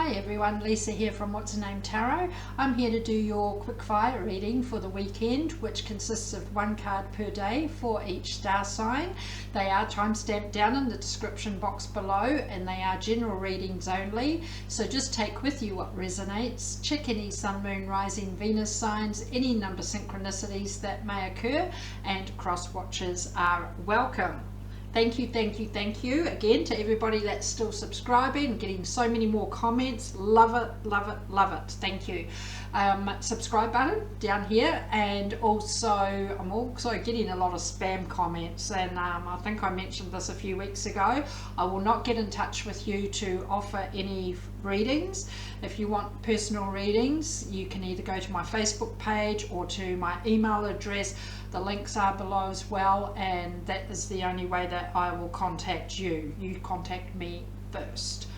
Hi everyone, Lisa here from What's Her Name Tarot. I'm here to do your quick fire reading for the weekend, which consists of one card per day for each star sign. They are time-stamped down in the description box below, and they are general readings only. So just take with you what resonates. Check any sun, moon, rising, Venus signs, any number synchronicities that may occur, and cross watches are welcome. Thank you again to everybody that's still subscribing, getting so many more comments. Love it. Thank you. Subscribe button down here, and also I'm also getting a lot of spam comments, and I think I mentioned this a few weeks ago. I will not get in touch with you to offer any readings. If you want personal readings, you can either go to my Facebook page or to my email address. The links are below as well, and that is the only way that I will contact you. You contact me first.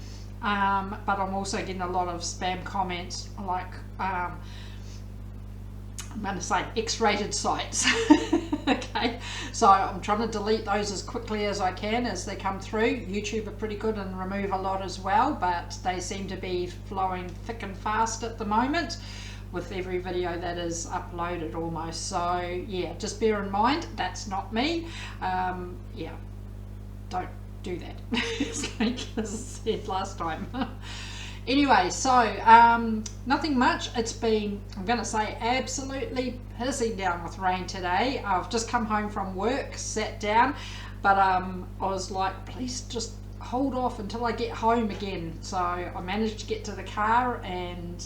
But I'm also getting a lot of spam comments, like I'm going to say X-rated sites. Okay, so I'm trying to delete those as quickly as I can as they come through. YouTube are pretty good and remove a lot as well, but they seem to be flowing thick and fast at the moment with every video that is uploaded almost. So yeah, just bear in mind that's not me. Yeah, don't do that. Like I said last time. Anyway, so nothing much. It's been, I'm going to say, absolutely pissing down with rain today. I've just come home from work, sat down, but I was like, please just hold off until I get home again. So I managed to get to the car and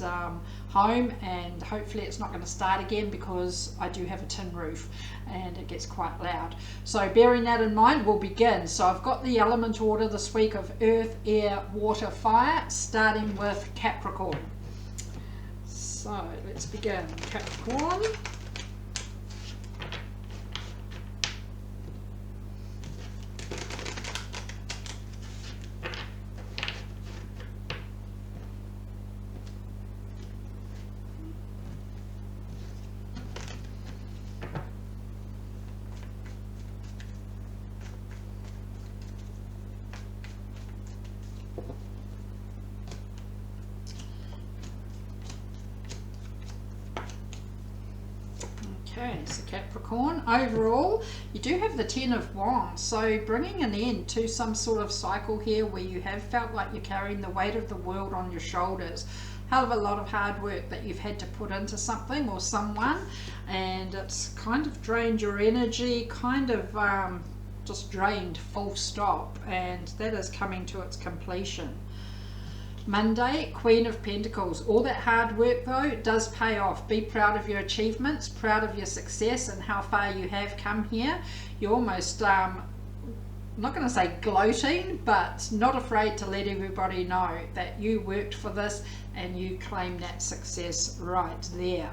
home, and hopefully it's not going to start again because I do have a tin roof and it gets quite loud. So bearing that in mind, we'll begin. So I've got the element order this week of earth, air, water, fire, starting with Capricorn. So let's begin. Capricorn. Okay, so Capricorn, overall, you do have the Ten of Wands, so bringing an end to some sort of cycle here where you have felt like you're carrying the weight of the world on your shoulders. Hell of a lot of hard work that you've had to put into something or someone, and it's kind of drained your energy, kind of just drained, full stop, and that is coming to its completion. Monday, Queen of Pentacles. All that hard work though does pay off. Be proud of your achievements, proud of your success and how far you have come here. You're almost, I'm not going to say gloating, but not afraid to let everybody know that you worked for this and you claim that success right there.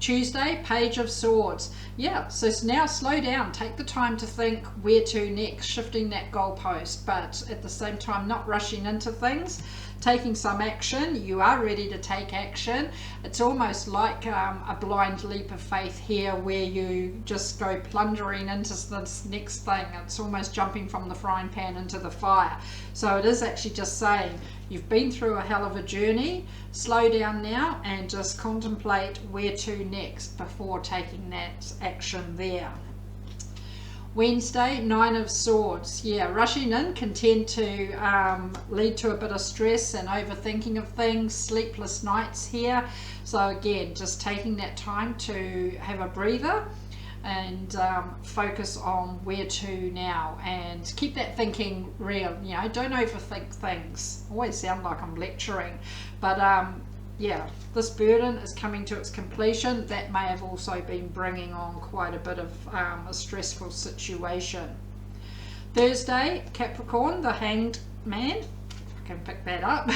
Tuesday, Page of Swords. Yeah, so now slow down, take the time to think where to next, shifting that goalpost, but at the same time not rushing into things, taking some action. You are ready to take action. It's almost like a blind leap of faith here where you just go plundering into this next thing. It's almost jumping from the frying pan into the fire. So it is actually just saying you've been through a hell of a journey. Slow down now and just contemplate where to next before taking that action there. Wednesday, Nine of Swords. Yeah, rushing in can tend to lead to a bit of stress and overthinking of things, sleepless nights here. So again, just taking that time to have a breather and focus on where to now, and keep that thinking real. You know, don't overthink things. Always sound like I'm lecturing, but yeah, this burden is coming to its completion. That may have also been bringing on quite a bit of a stressful situation. Thursday, Capricorn, the Hanged Man. I can pick that up.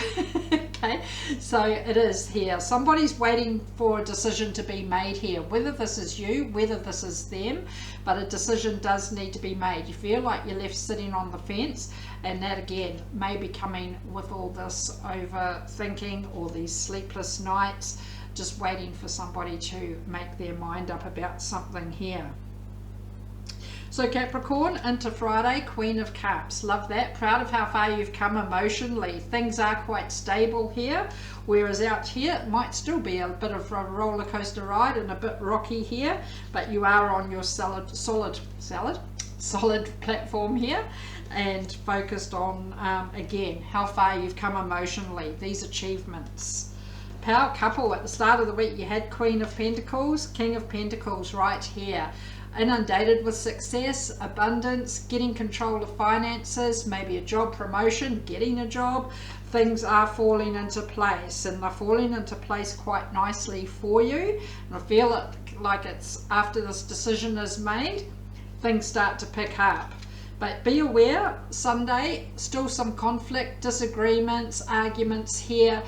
Okay, so it is here. Somebody's waiting for a decision to be made here, whether this is you, whether this is them, but a decision does need to be made. You feel like you're left sitting on the fence, and that again may be coming with all this overthinking or these sleepless nights, just waiting for somebody to make their mind up about something here. So Capricorn, into Friday, Queen of Cups. Love that. Proud of how far you've come emotionally. Things are quite stable here, whereas out here it might still be a bit of a roller coaster ride and a bit rocky here, but you are on your solid platform here, and focused on again how far you've come emotionally, these achievements. Power couple, at the start of the week you had Queen of Pentacles, King of Pentacles right here. Inundated with success, abundance, getting control of finances, maybe a job promotion, getting a job. Things are falling into place, and they're falling into place quite nicely for you. And I feel it like it's after this decision is made, things start to pick up. But be aware, Sunday, still some conflict, disagreements, arguments here,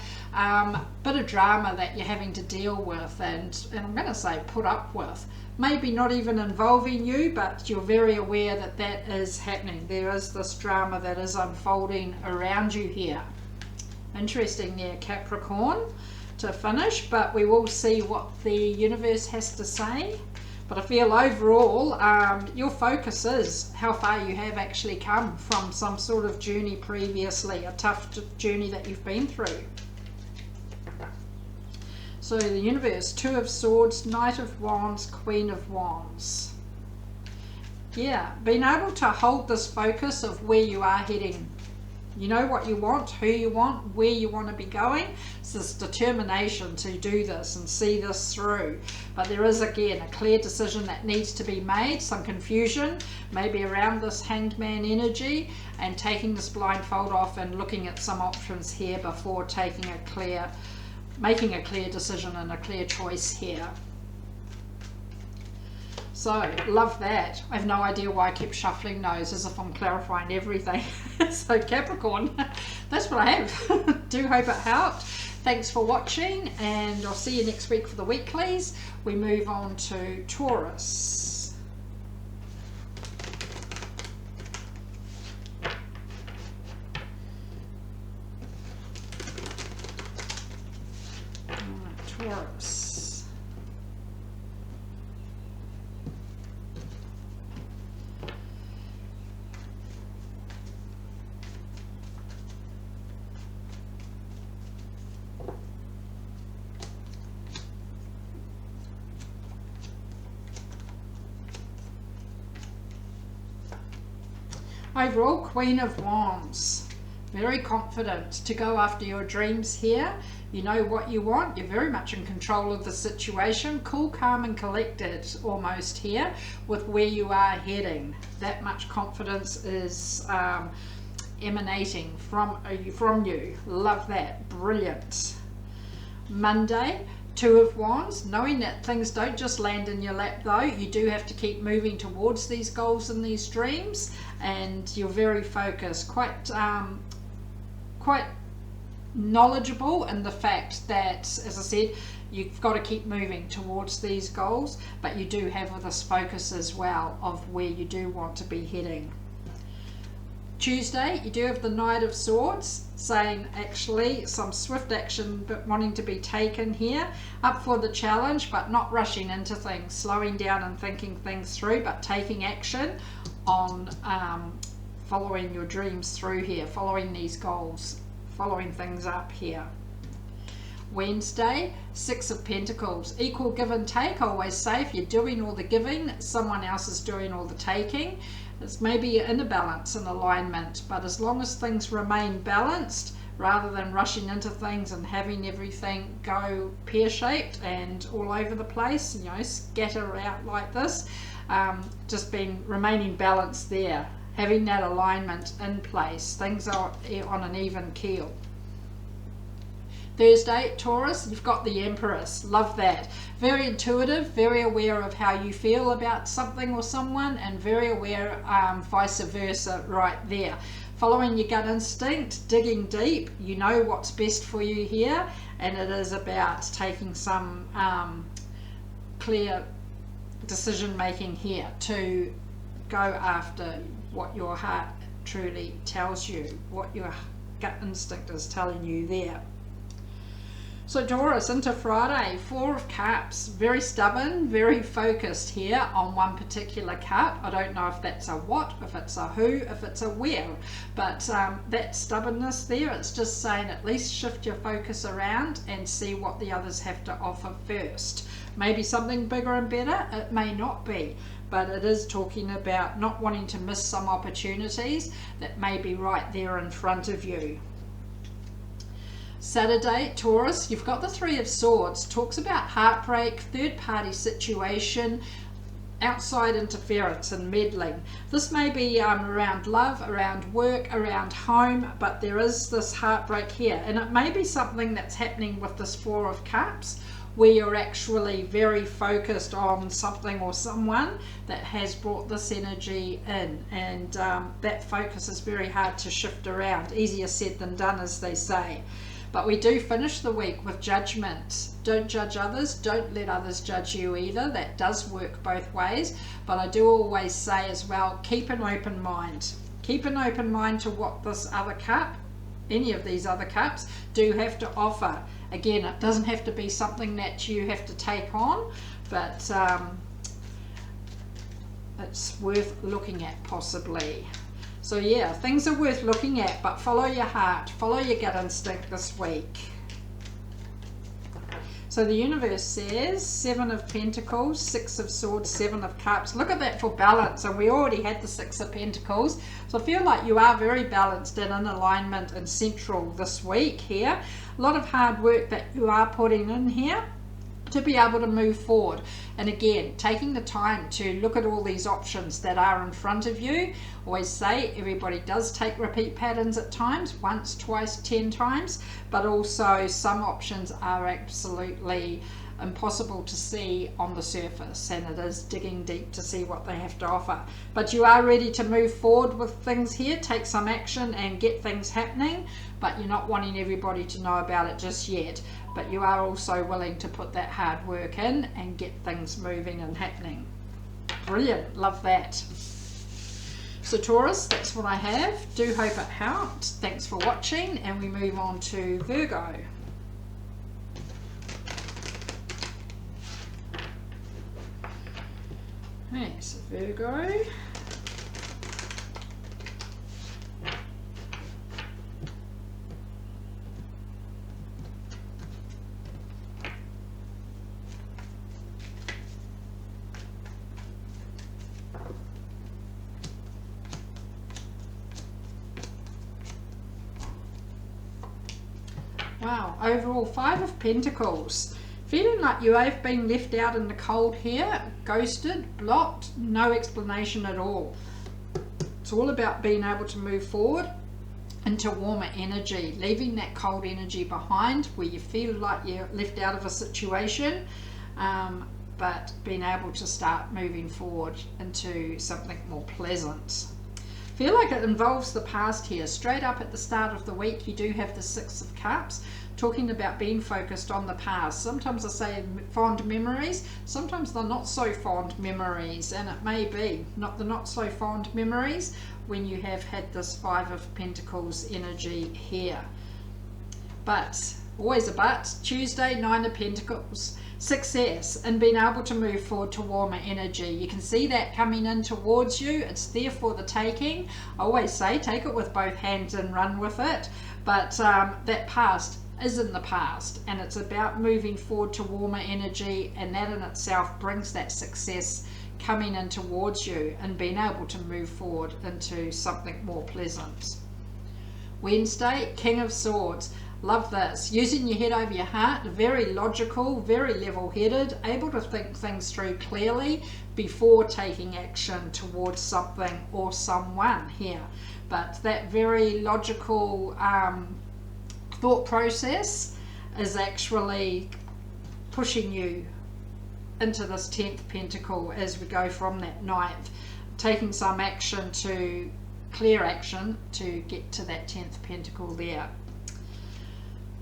bit of drama that you're having to deal with, and I'm going to say put up with. Maybe not even involving you, but you're very aware that that is happening. There is this drama that is unfolding around you here. Interesting there, Capricorn, to finish, but we will see what the universe has to say. But I feel overall your focus is how far you have actually come from some sort of journey previously, a tough journey that you've been through. So the universe, Two of Swords, Knight of Wands, Queen of Wands. Yeah, being able to hold this focus of where you are heading. You know what you want, who you want, where you want to be going. It's this determination to do this and see this through. But there is, again, a clear decision that needs to be made. Some confusion, maybe around this Hanged Man energy, and taking this blindfold off and looking at some options here before making a clear decision and a clear choice here. So, love that. I have no idea why I keep shuffling those as if I'm clarifying everything. So Capricorn, that's what I have. Do hope it helped. Thanks for watching, and I'll see you next week for the weeklies. We move on to Taurus. Taurus. Overall, Queen of Wands. Very confident to go after your dreams here. You know what you want. You're very much in control of the situation. Cool, calm and collected almost here with where you are heading. That much confidence is emanating from you. Love that. Brilliant. Monday, Two of Wands, knowing that things don't just land in your lap though. You do have to keep moving towards these goals and these dreams, and you're very focused, quite knowledgeable in the fact that, as I said, you've got to keep moving towards these goals, but you do have this focus as well of where you do want to be heading. Tuesday, you do have the Knight of Swords, saying actually some swift action but wanting to be taken here, up for the challenge but not rushing into things, slowing down and thinking things through, but taking action on following your dreams through here, following these goals, following things up here. Wednesday, Six of Pentacles, equal give and take. Always say if you're doing all the giving, someone else is doing all the taking. It's maybe in a balance and alignment, but as long as things remain balanced, rather than rushing into things and having everything go pear-shaped and all over the place, you know, scatter out like this, just remaining balanced there, having that alignment in place. Things are on an even keel. Thursday, Taurus, you've got the Empress. Love that. Very intuitive, very aware of how you feel about something or someone, and very aware vice versa right there. Following your gut instinct, digging deep, you know what's best for you here, and it is about taking some clear decision making here to go after what your heart truly tells you, what your gut instinct is telling you there. So Taurus, into Friday, Four of Cups, very stubborn, very focused here on one particular cup. I don't know if that's a what, if it's a who, if it's a where, but that stubbornness there, it's just saying at least shift your focus around and see what the others have to offer first. Maybe something bigger and better, it may not be, but it is talking about not wanting to miss some opportunities that may be right there in front of you. Saturday, Taurus, you've got the Three of Swords, talks about heartbreak, third party situation, outside interference and meddling. This may be around love, around work, around home, but there is this heartbreak here, and it may be something that's happening with this Four of Cups, where you're actually very focused on something or someone that has brought this energy in, and that focus is very hard to shift around. Easier said than done, as they say. But we do finish the week with judgment. Don't judge others, don't let others judge you either. That does work both ways, but I do always say as well, keep an open mind. Keep an open mind to what this other cup, any of these other cups, do have to offer. Again, it doesn't have to be something that you have to take on, but it's worth looking at possibly. So yeah, things are worth looking at, but follow your heart, follow your gut instinct this week. So the universe says Seven of Pentacles, Six of Swords, Seven of Cups. Look at that for balance, and we already had the Six of Pentacles. So I feel like you are very balanced and in alignment and central this week here. A lot of hard work that you are putting in here to be able to move forward. And again, taking the time to look at all these options that are in front of you. Always say everybody does take repeat patterns at times, once, twice, 10 times, but also some options are absolutely impossible to see on the surface, and it is digging deep to see what they have to offer. But you are ready to move forward with things here, take some action and get things happening, but you're not wanting everybody to know about it just yet. But you are also willing to put that hard work in and get things moving and happening. Brilliant, love that. So Taurus, that's what I have. Do hope it helped. Thanks for watching, and we move on to Virgo. Okay, so Virgo. Wow, overall Five of Pentacles. Feeling like you have been left out in the cold here, ghosted, blocked, no explanation at all. It's all about being able to move forward into warmer energy, leaving that cold energy behind where you feel like you're left out of a situation, but being able to start moving forward into something more pleasant. Feel like it involves the past here. Straight up at the start of the week, you do have the Six of Cups, talking about being focused on the past. Sometimes I say fond memories, sometimes they're not so fond memories, and it may be not the not so fond memories when you have had this Five of Pentacles energy here. But, always a but, Tuesday, Nine of Pentacles. Success and being able to move forward to warmer energy. You can see that coming in towards you. It's there for the taking. I always say take it with both hands and run with it, but that past is in the past, and it's about moving forward to warmer energy, and that in itself brings that success coming in towards you and being able to move forward into something more pleasant. Wednesday, King of Swords. Love this. Using your head over your heart, very logical, very level-headed, able to think things through clearly before taking action towards something or someone here. But that very logical thought process is actually pushing you into this 10th pentacle as we go from that 9th, taking some action to clear action to get to that 10th pentacle there.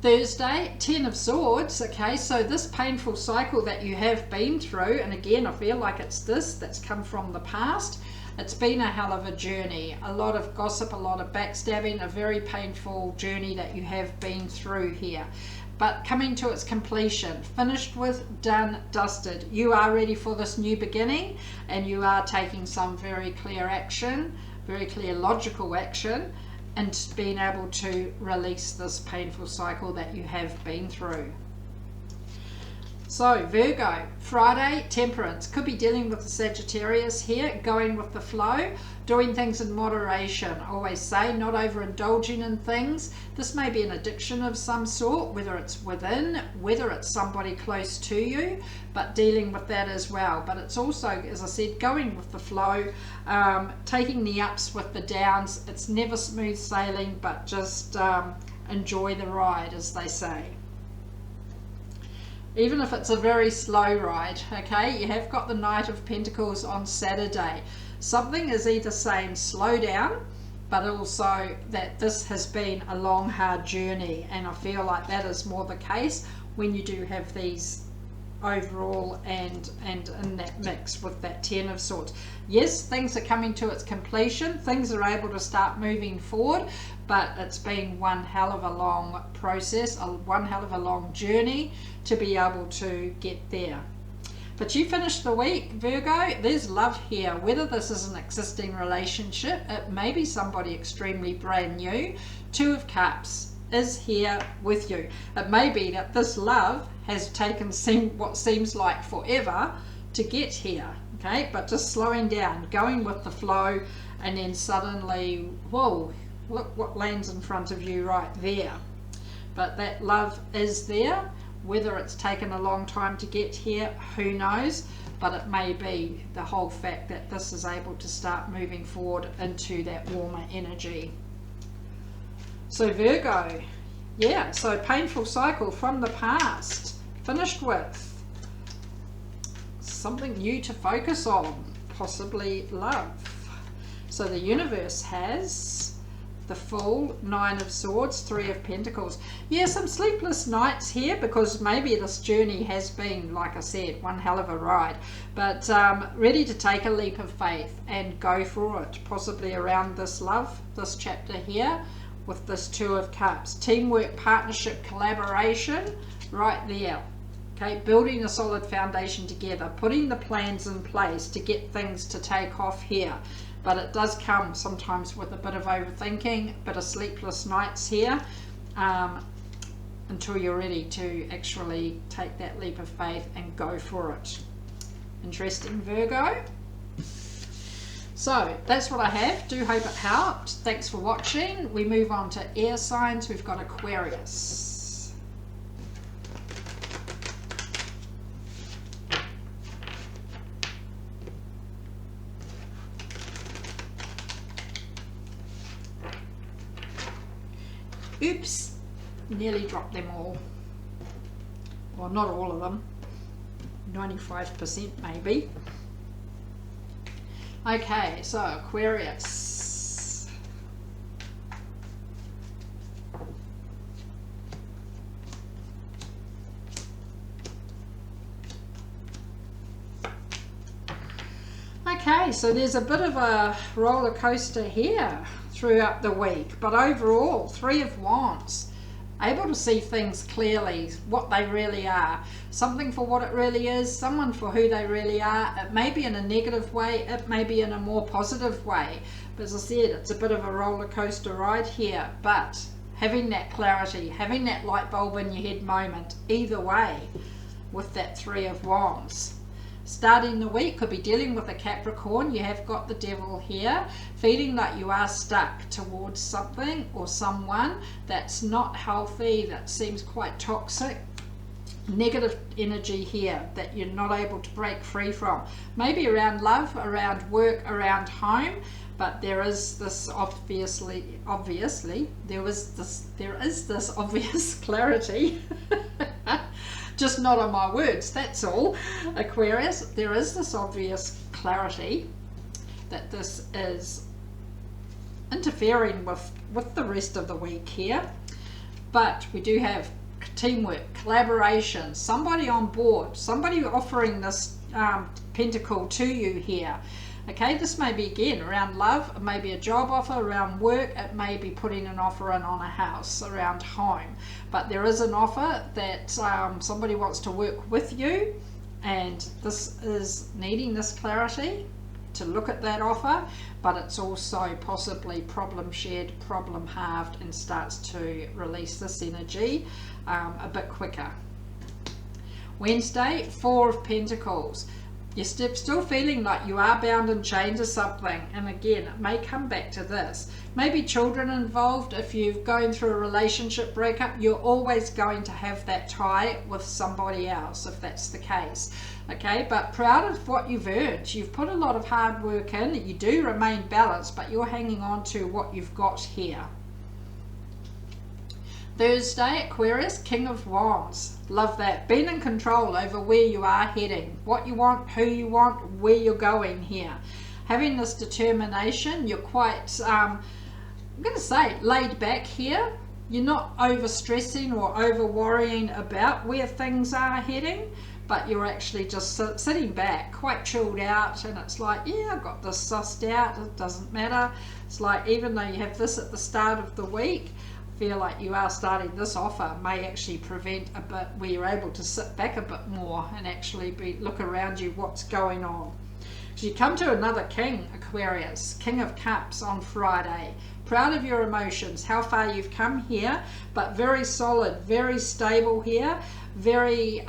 Thursday, 10 of Swords. Okay, so this painful cycle that you have been through, and again I feel like it's this that's come from the past, It's been a hell of a journey, a lot of gossip, a lot of backstabbing, a very painful journey that you have been through here. But coming to its completion, finished with, done, dusted. You are ready for this new beginning, and you are taking some very clear action, very clear logical action, and being able to release this painful cycle that you have been through. So Virgo, Friday, temperance. Could be dealing with the Sagittarius here, going with the flow, doing things in moderation. I always say, not overindulging in things. This may be an addiction of some sort, whether it's within, whether it's somebody close to you, but dealing with that as well. But it's also, as I said, going with the flow, taking the ups with the downs. It's never smooth sailing, but just enjoy the ride, as they say. Even if it's a very slow ride, okay? You have got the Knight of Pentacles on Saturday. Something is either saying slow down, but also that this has been a long, hard journey. And I feel like that is more the case when you do have these overall and in that mix with that 10 of Swords. Yes, things are coming to its completion. Things are able to start moving forward, but it's been one hell of a long process, one hell of a long journey to be able to get there. But you finish the week, Virgo, there's love here. Whether this is an existing relationship, it may be somebody extremely brand new. 2 of Cups is here with you. It may be that this love has taken what seems like forever to get here, okay? But just slowing down, going with the flow, and then suddenly, whoa, look what lands in front of you right there. But that love is there. Whether it's taken a long time to get here, who knows? But it may be the whole fact that this is able to start moving forward into that warmer energy. So Virgo, yeah, so painful cycle from the past, finished with something new to focus on, possibly love. So the universe has the Fool, 9 of Swords, 3 of Pentacles. Yeah, some sleepless nights here because maybe this journey has been, like I said, one hell of a ride. But ready to take a leap of faith and go for it, possibly around this love, this chapter here, with this 2 of Cups. Teamwork, partnership, collaboration, right there. Okay, building a solid foundation together, putting the plans in place to get things to take off here. But it does come sometimes with a bit of overthinking, a bit of sleepless nights here, until you're ready to actually take that leap of faith and go for it. Interesting, Virgo. So that's what I have. Do hope it helped. Thanks for watching. We move on to air signs. We've got Aquarius. Oops, nearly dropped them all. Well, not all of them. 95% maybe. Okay, so Aquarius. Okay, so there's a bit of a roller coaster here throughout the week, but overall 3 of Wands, able to see things clearly, what they really are, something for what it really is, someone for who they really are. It may be in a negative way, it may be in a more positive way, but as I said, it's a bit of a roller coaster ride here. But having that clarity, having that light bulb in your head moment, either way, with that 3 of Wands. Starting the week, could be dealing with a Capricorn. You have got the Devil here, feeling like you are stuck towards something or someone that's not healthy, that seems quite toxic. Negative energy here that you're not able to break free from. Maybe around love, around work, around home, but there is this obviously there is this obvious clarity. Just not on my words, that's all. Aquarius, there is this obvious clarity that this is interfering with the rest of the week here. But we do have teamwork, collaboration, somebody on board, somebody offering this pentacle to you here. Okay, this may be again around love, it may be a job offer, around work, it may be putting an offer in on a house, around home. But there is an offer that somebody wants to work with you, and this is needing this clarity to look at that offer, but it's also possibly problem shared, problem halved, and starts to release this energy a bit quicker. Wednesday, Four of Pentacles. You're still feeling like you are bound and chained to something, and again, it may come back to this. Maybe children involved. If you're going through a relationship breakup, you're always going to have that tie with somebody else, if that's the case. Okay, but proud of what you've earned. You've put a lot of hard work in. You do remain balanced, but you're hanging on to what you've got here. Thursday, Aquarius, King of Wands. Love that. Being in control over where you are heading, what you want, who you want, where you're going here. Having this determination, you're quite, I'm going to say, laid back here. You're not over stressing or over worrying about where things are heading, but you're actually just sitting back, quite chilled out, and it's like, yeah, I've got this sussed out, it doesn't matter. It's like, even though you have this at the start of the week, feel like you are starting this offer may actually prevent a bit where you're able to sit back a bit more and actually look around you what's going on. So you come to another king, Aquarius, King of Cups on Friday. Proud of your emotions, how far you've come here, but very solid, very stable here, very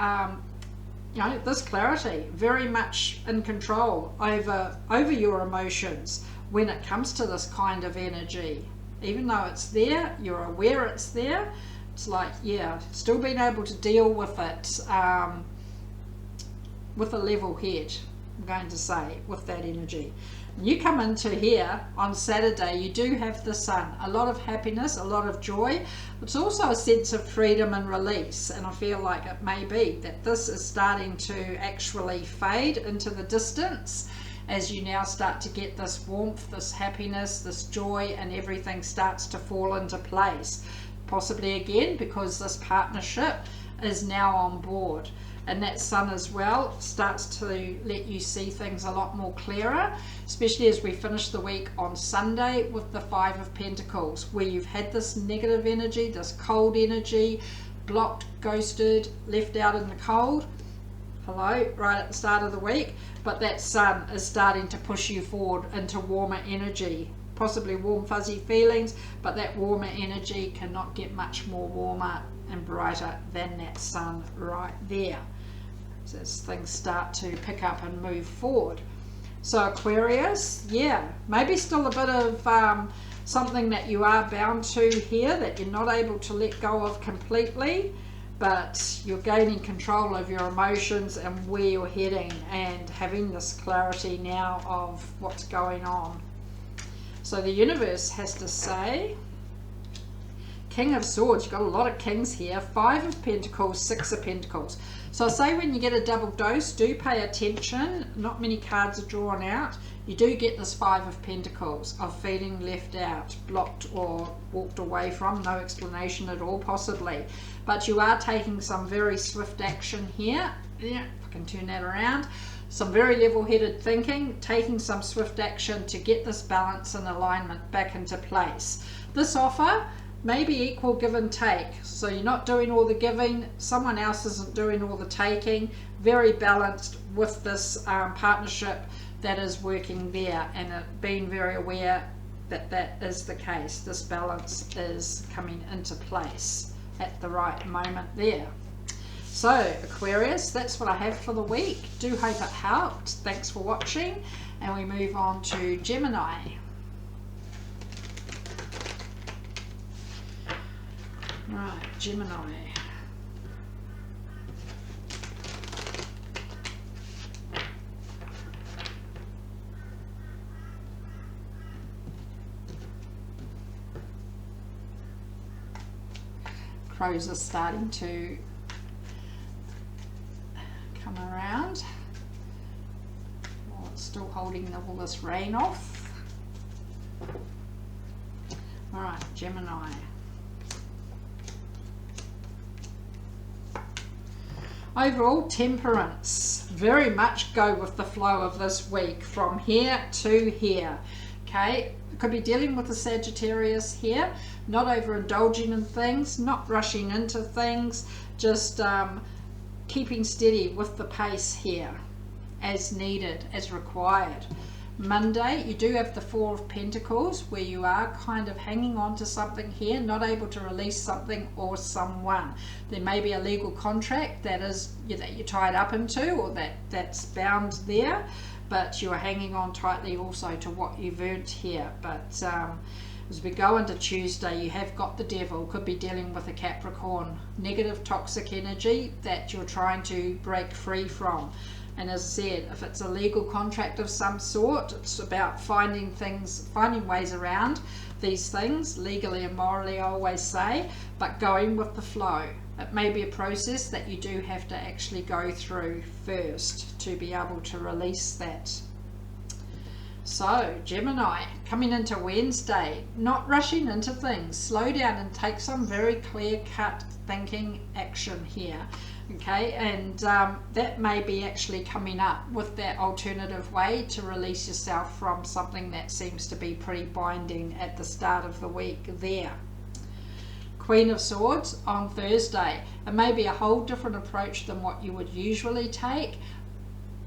this clarity, very much in control over your emotions when it comes to this kind of energy. Even though it's there, you're aware it's there. It's like, yeah, still being able to deal with it with a level head, I'm going to say, with that energy. You come into here on Saturday, you do have the sun, a lot of happiness, a lot of joy. It's also a sense of freedom and release, and I feel like it may be that this is starting to actually fade into the distance as you now start to get this warmth, this happiness, this joy, and everything starts to fall into place. Possibly again because this partnership is now on board. And that sun as well starts to let you see things a lot more clearer, especially as we finish the week on Sunday with the Five of Pentacles, where you've had this negative energy, this cold energy, blocked, ghosted, left out in the cold. Hello, right at the start of the week, but that sun is starting to push you forward into warmer energy, possibly warm fuzzy feelings, but that warmer energy cannot get much more warmer and brighter than that sun right there, as things start to pick up and move forward. So Aquarius, yeah, maybe still a bit of something that you are bound to here that you're not able to let go of completely, but you're gaining control of your emotions and where you're heading and having this clarity now of what's going on. So the universe has to say, King of Swords, you've got a lot of kings here, Five of Pentacles, Six of Pentacles. So I say when you get a double dose, do pay attention. Not many cards are drawn out. You do get this Five of Pentacles of feeling left out, blocked, or walked away from, no explanation at all possibly. But you are taking some very swift action here. Yeah, if I can turn that around. Some very level-headed thinking, taking some swift action to get this balance and alignment back into place. This offer may be equal give and take, so you're not doing all the giving, someone else isn't doing all the taking. Very balanced with this partnership that is working there, and being very aware that that is the case. This balance is coming into place at the right moment there. So Aquarius, that's what I have for the week. Do hope it helped. Thanks for watching, and we move on to Gemini. Right, Gemini. Crows are starting to come around. Well, it's still holding all this rain off. All right, Gemini. Overall, temperance, very much go with the flow of this week from here to here. Okay, could be dealing with the Sagittarius here, not overindulging in things, not rushing into things, just keeping steady with the pace here as needed, as required. Monday, you do have the Four of Pentacles, where you are kind of hanging on to something here, not able to release something or someone. There may be a legal contract that you're tied up into, or that's bound there, but you are hanging on tightly also to what you've earned here. But as we go into Tuesday, you have got the Devil, could be dealing with a Capricorn, negative toxic energy that you're trying to break free from. And as I said, if it's a legal contract of some sort, it's about finding ways around these things, legally and morally, I always say, but going with the flow. It may be a process that you do have to actually go through first to be able to release that. So, Gemini, coming into Wednesday, not rushing into things. Slow down and take some very clear-cut thinking action here. Okay, and that may be actually coming up with that alternative way to release yourself from something that seems to be pretty binding at the start of the week there. Queen of Swords on Thursday. It may be a whole different approach than what you would usually take.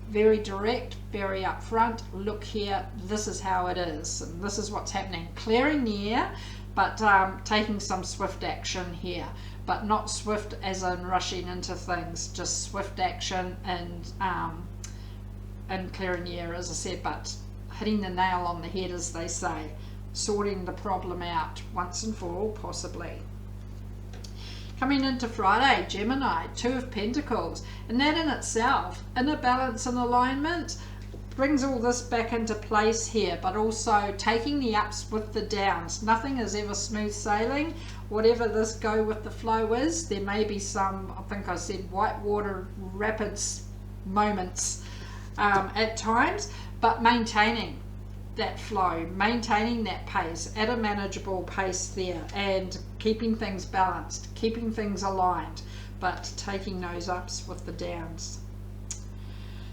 Very direct, very upfront. Look here, this is how it is, and this is what's happening. Clearing the air, but taking some swift action here. But not swift as in rushing into things, just swift action and clearing the air, as I said, but hitting the nail on the head, as they say, sorting the problem out once and for all, possibly. Coming into Friday, Gemini, Two of Pentacles, and that in itself, inner balance and alignment, brings all this back into place here, but also taking the ups with the downs. Nothing is ever smooth sailing. Whatever this go with the flow is, there may be some, I think I said, whitewater rapids moments at times, but maintaining that flow, maintaining that pace at a manageable pace there, and keeping things balanced, keeping things aligned, but taking those ups with the downs.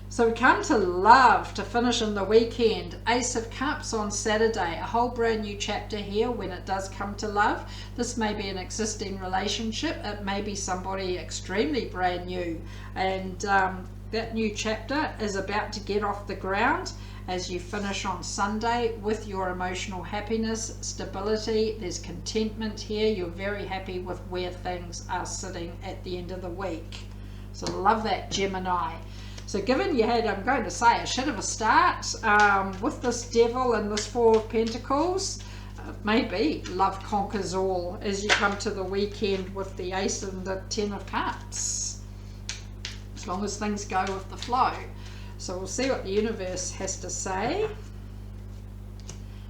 So we come to love to finish in the weekend. Ace of Cups on Saturday, a whole brand new chapter here when it does come to love. This may be an existing relationship, it may be somebody extremely brand new, and that new chapter is about to get off the ground as you finish on Sunday with your emotional happiness, stability. There's contentment here. You're very happy with where things are sitting at the end of the week. So love that, Gemini. So given you had, I'm going to say, a shit of a start with this Devil and this Four of Pentacles, maybe love conquers all as you come to the weekend with the Ace and the Ten of Cups, as long as things go with the flow. So we'll see what the universe has to say.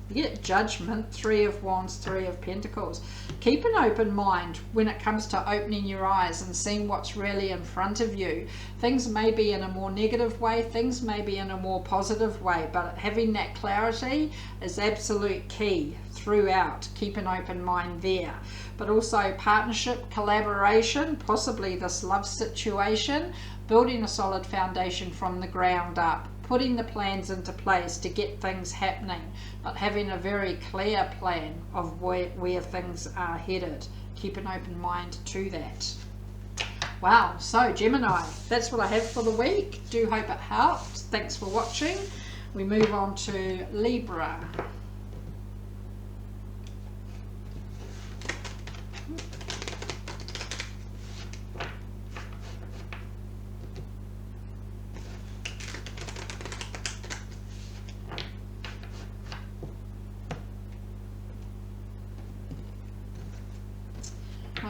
You get Judgment, Three of Wands, Three of Pentacles. Keep an open mind when it comes to opening your eyes and seeing what's really in front of you. Things may be in a more negative way, things may be in a more positive way, but having that clarity is absolute key throughout. Keep an open mind there. But also partnership, collaboration, possibly this love situation, building a solid foundation from the ground up, putting the plans into place to get things happening, but having a very clear plan of where things are headed. Keep an open mind to that. Wow, so Gemini, that's what I have for the week. Do hope it helped. Thanks for watching. We move on to Libra.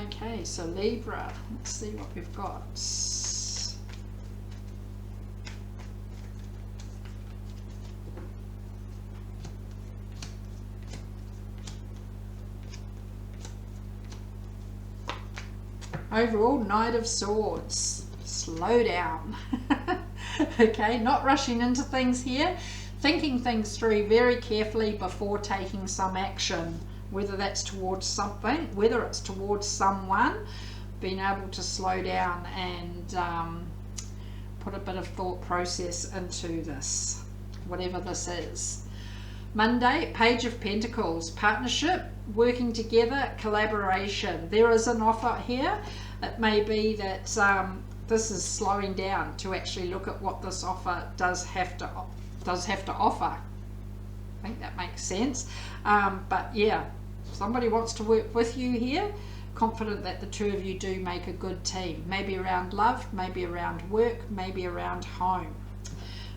Okay, so Libra, let's see what we've got. Overall, Knight of Swords. Slow down. Okay, not rushing into things here. Thinking things through very carefully before taking some action. Whether that's towards something, whether it's towards someone, being able to slow down and put a bit of thought process into this, whatever this is. Monday, Page of Pentacles, partnership, working together, collaboration. There is an offer here. It may be that this is slowing down to actually look at what this offer does have to offer. I think that makes sense. But yeah, somebody wants to work with you here. Confident that the two of you do make a good team. Maybe around love, maybe around work, maybe around home.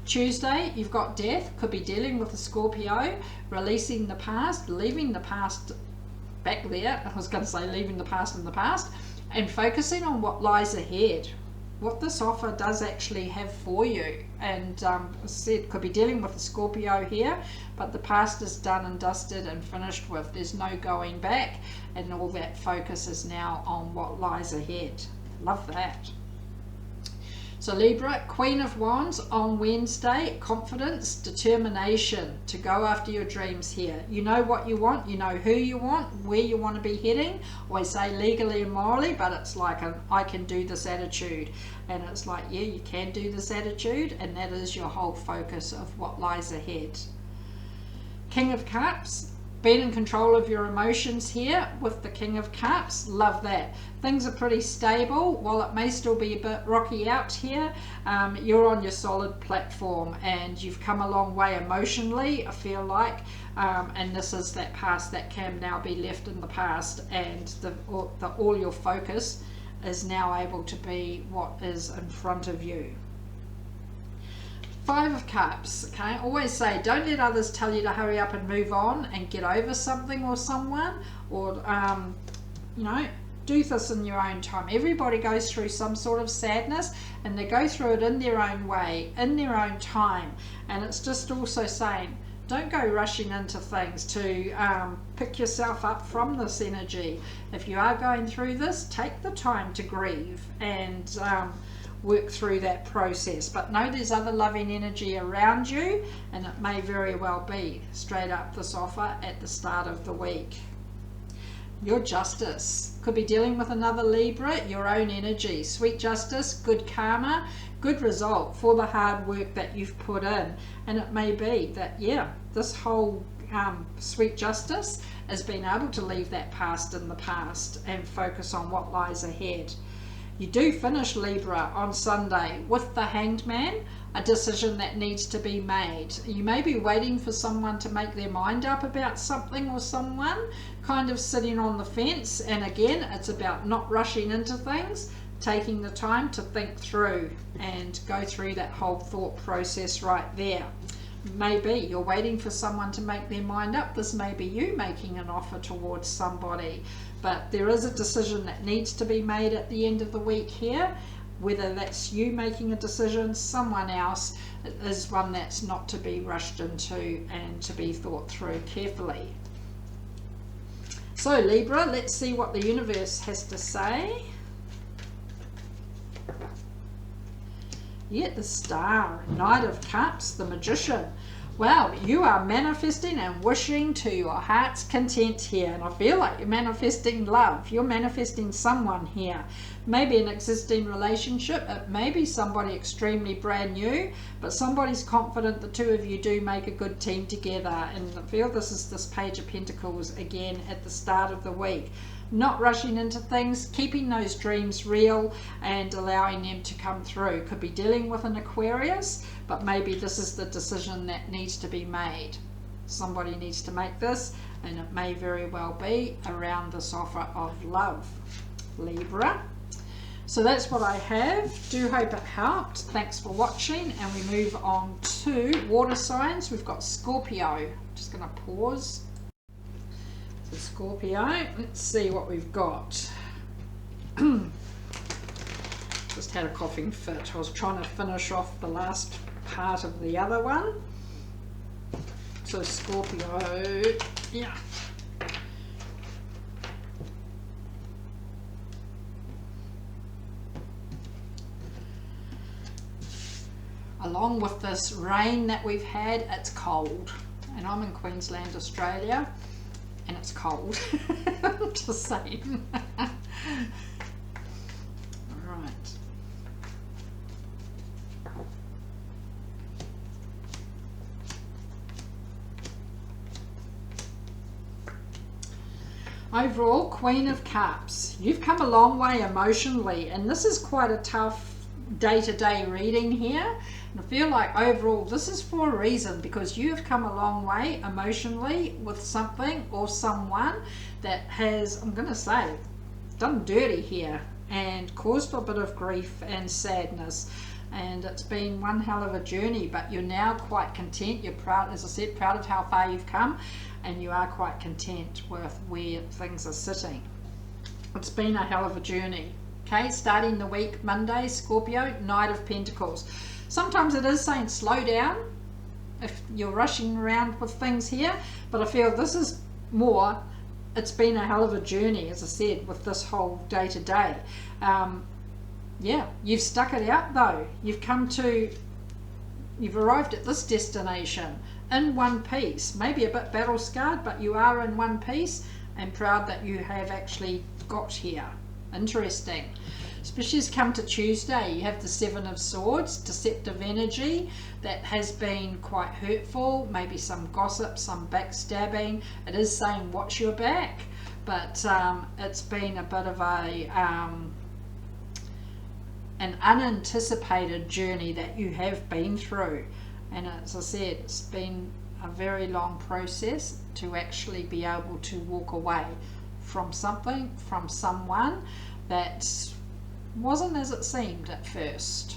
Tuesday, you've got Death. Could be dealing with a Scorpio, releasing the past, leaving the past back there. I was going to say leaving the past in the past, and focusing on what lies ahead, what this offer does actually have for you. And as I said, could be dealing with a Scorpio here, but the past is done and dusted and finished with. There's no going back, and all that focus is now on what lies ahead. Love that. So Libra, Queen of Wands on Wednesday, confidence, determination to go after your dreams here. You know what you want, you know who you want, where you want to be heading. Always say legally and morally, but it's like an I can do this attitude. And it's like, yeah, you can do this attitude, and that is your whole focus of what lies ahead. King of Cups, being in control of your emotions here with the King of Cups. Love that. Things are pretty stable. While it may still be a bit rocky out here, you're on your solid platform and you've come a long way emotionally, I feel like. And this is that past that can now be left in the past, and all your focus is now able to be what is in front of you. Five of Cups, okay, always say don't let others tell you to hurry up and move on and get over something or someone, or you know, do this in your own time. Everybody goes through some sort of sadness, and they go through it in their own way, in their own time. And it's just also saying don't go rushing into things to pick yourself up from this energy. If you are going through this, take the time to grieve and work through that process, but know there's other loving energy around you, and it may very well be straight up this offer at the start of the week. Your Justice, could be dealing with another Libra, your own energy, sweet justice, good karma, good result for the hard work that you've put in. And it may be that, yeah, this whole sweet justice is being able to leave that past in the past and focus on what lies ahead. You do finish, Libra, on Sunday with the Hanged Man, a decision that needs to be made. You may be waiting for someone to make their mind up about something or someone, kind of sitting on the fence. And again, it's about not rushing into things, taking the time to think through and go through that whole thought process right there. Maybe you're waiting for someone to make their mind up. This may be you making an offer towards somebody, but there is a decision that needs to be made at the end of the week here. Whether that's you making a decision, someone else, is one that's not to be rushed into and to be thought through carefully. So Libra, let's see what the universe has to say. Yeah, the Star, Knight of Cups, the Magician. Wow, you are manifesting and wishing to your heart's content here. And I feel like you're manifesting love. You're manifesting someone here. Maybe an existing relationship. It may be somebody extremely brand new, but somebody's confident the two of you do make a good team together. And I feel this is this Page of Pentacles again at the start of the week. Not rushing into things, keeping those dreams real and allowing them to come through. Could be dealing with an Aquarius, but maybe this is the decision that needs to be made. Somebody needs to make this, and it may very well be around this offer of love, Libra. So that's what I have. Do hope it helped. Thanks for watching, and we move on to water signs. We've got Scorpio. Just going to pause. Scorpio, let's see what we've got. Just had a coughing fit. I was trying to finish off the last part of the other one. So Scorpio, yeah. Along with this rain that we've had, it's cold. And I'm in Queensland, Australia. And it's cold. I'm just saying. Alright. Overall, Queen of Cups. You've come a long way emotionally, and this is quite a tough day-to-day reading here. And I feel like overall this is for a reason, because you have come a long way emotionally with something or someone that has, I'm going to say, done dirty here and caused a bit of grief and sadness. And it's been one hell of a journey, but you're now quite content. You're proud, as I said, proud of how far you've come, and you are quite content with where things are sitting. It's been a hell of a journey. Okay, starting the week Monday, Scorpio, Knight of Pentacles. Sometimes it is saying slow down if you're rushing around with things here, but I feel this is more, it's been a hell of a journey, as I said, with this whole day-to-day. Yeah, you've stuck it out though. You've arrived at this destination in one piece. Maybe a bit battle scarred, but you are in one piece, and proud that you have actually got here. Interesting. Especially as come to Tuesday, you have the Seven of Swords, deceptive energy that has been quite hurtful, maybe some gossip, some backstabbing. It is saying watch your back, but it's been a bit of an unanticipated journey that you have been through. And as I said, it's been a very long process to actually be able to walk away from something, from someone that wasn't as it seemed at first.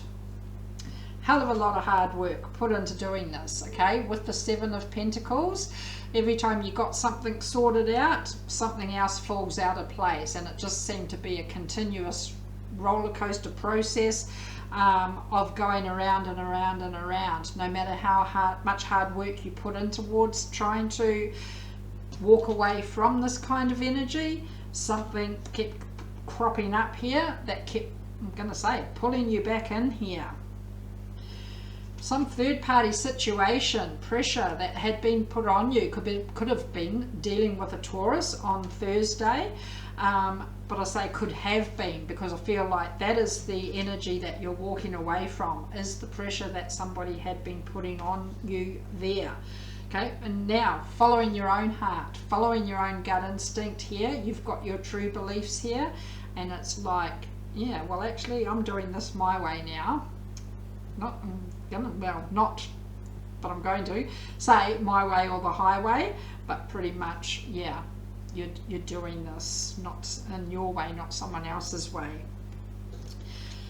Hell of a lot of hard work put into doing this, okay? With the Seven of Pentacles, every time you got something sorted out, something else falls out of place, and it just seemed to be a continuous roller coaster process of going around and around and around. No matter how much hard work you put in towards trying to walk away from this kind of energy, something kept cropping up here that kept, I'm going to say, pulling you back in here. Some third-party situation, pressure that had been put on you, could have been dealing with a Taurus on Thursday, but I say could have been, because I feel like that is the energy that you're walking away from, is the pressure that somebody had been putting on you there. Okay, and now following your own heart, following your own gut instinct here, you've got your true beliefs here, and it's like, yeah, well actually I'm doing this my way now. But I'm going to say my way or the highway, but pretty much, yeah, you're doing this not in your way, not someone else's way.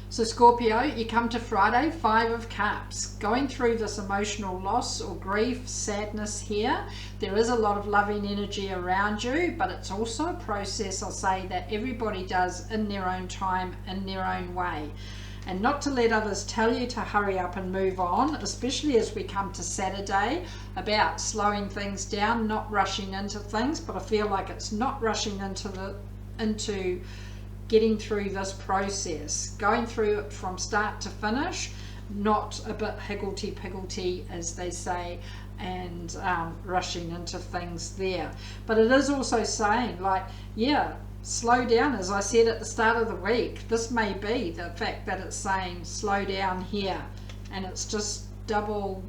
So Scorpio, you come to Friday, Five of Cups, going through this emotional loss or grief, sadness here. There is a lot of loving energy around you, but it's also a process, I'll say, that everybody does in their own time, in their own way. And not to let others tell you to hurry up and move on, especially as we come to Saturday, about slowing things down, not rushing into things. But I feel like it's not rushing into getting through this process, going through it from start to finish, not a bit higgledy-piggledy, as they say, and rushing into things there. But it is also saying, like, yeah, slow down, as I said at the start of the week. This may be the fact that it's saying slow down here, and it's just double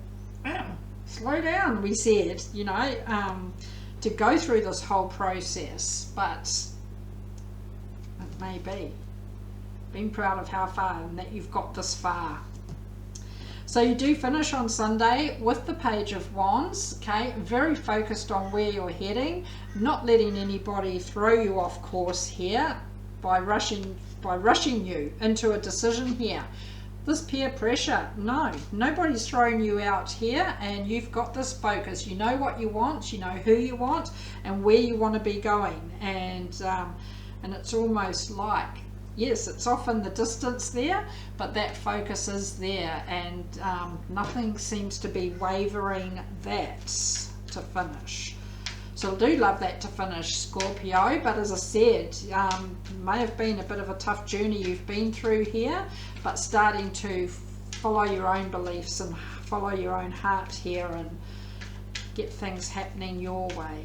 slow down, we said, you know, to go through this whole process. But it may be being proud of how far and that you've got this far. So you do finish on Sunday with the Page of Wands, okay? Very focused on where you're heading, not letting anybody throw you off course here by rushing you into a decision here. This peer pressure, no, nobody's throwing you out here, and you've got this focus. You know what you want, you know who you want, and where you want to be going, and it's almost like, yes, it's off in the distance there, but that focus is there, and nothing seems to be wavering that to finish. So I do love that to finish, Scorpio, but as I said, may have been a bit of a tough journey you've been through here, but starting to follow your own beliefs and follow your own heart here and get things happening your way.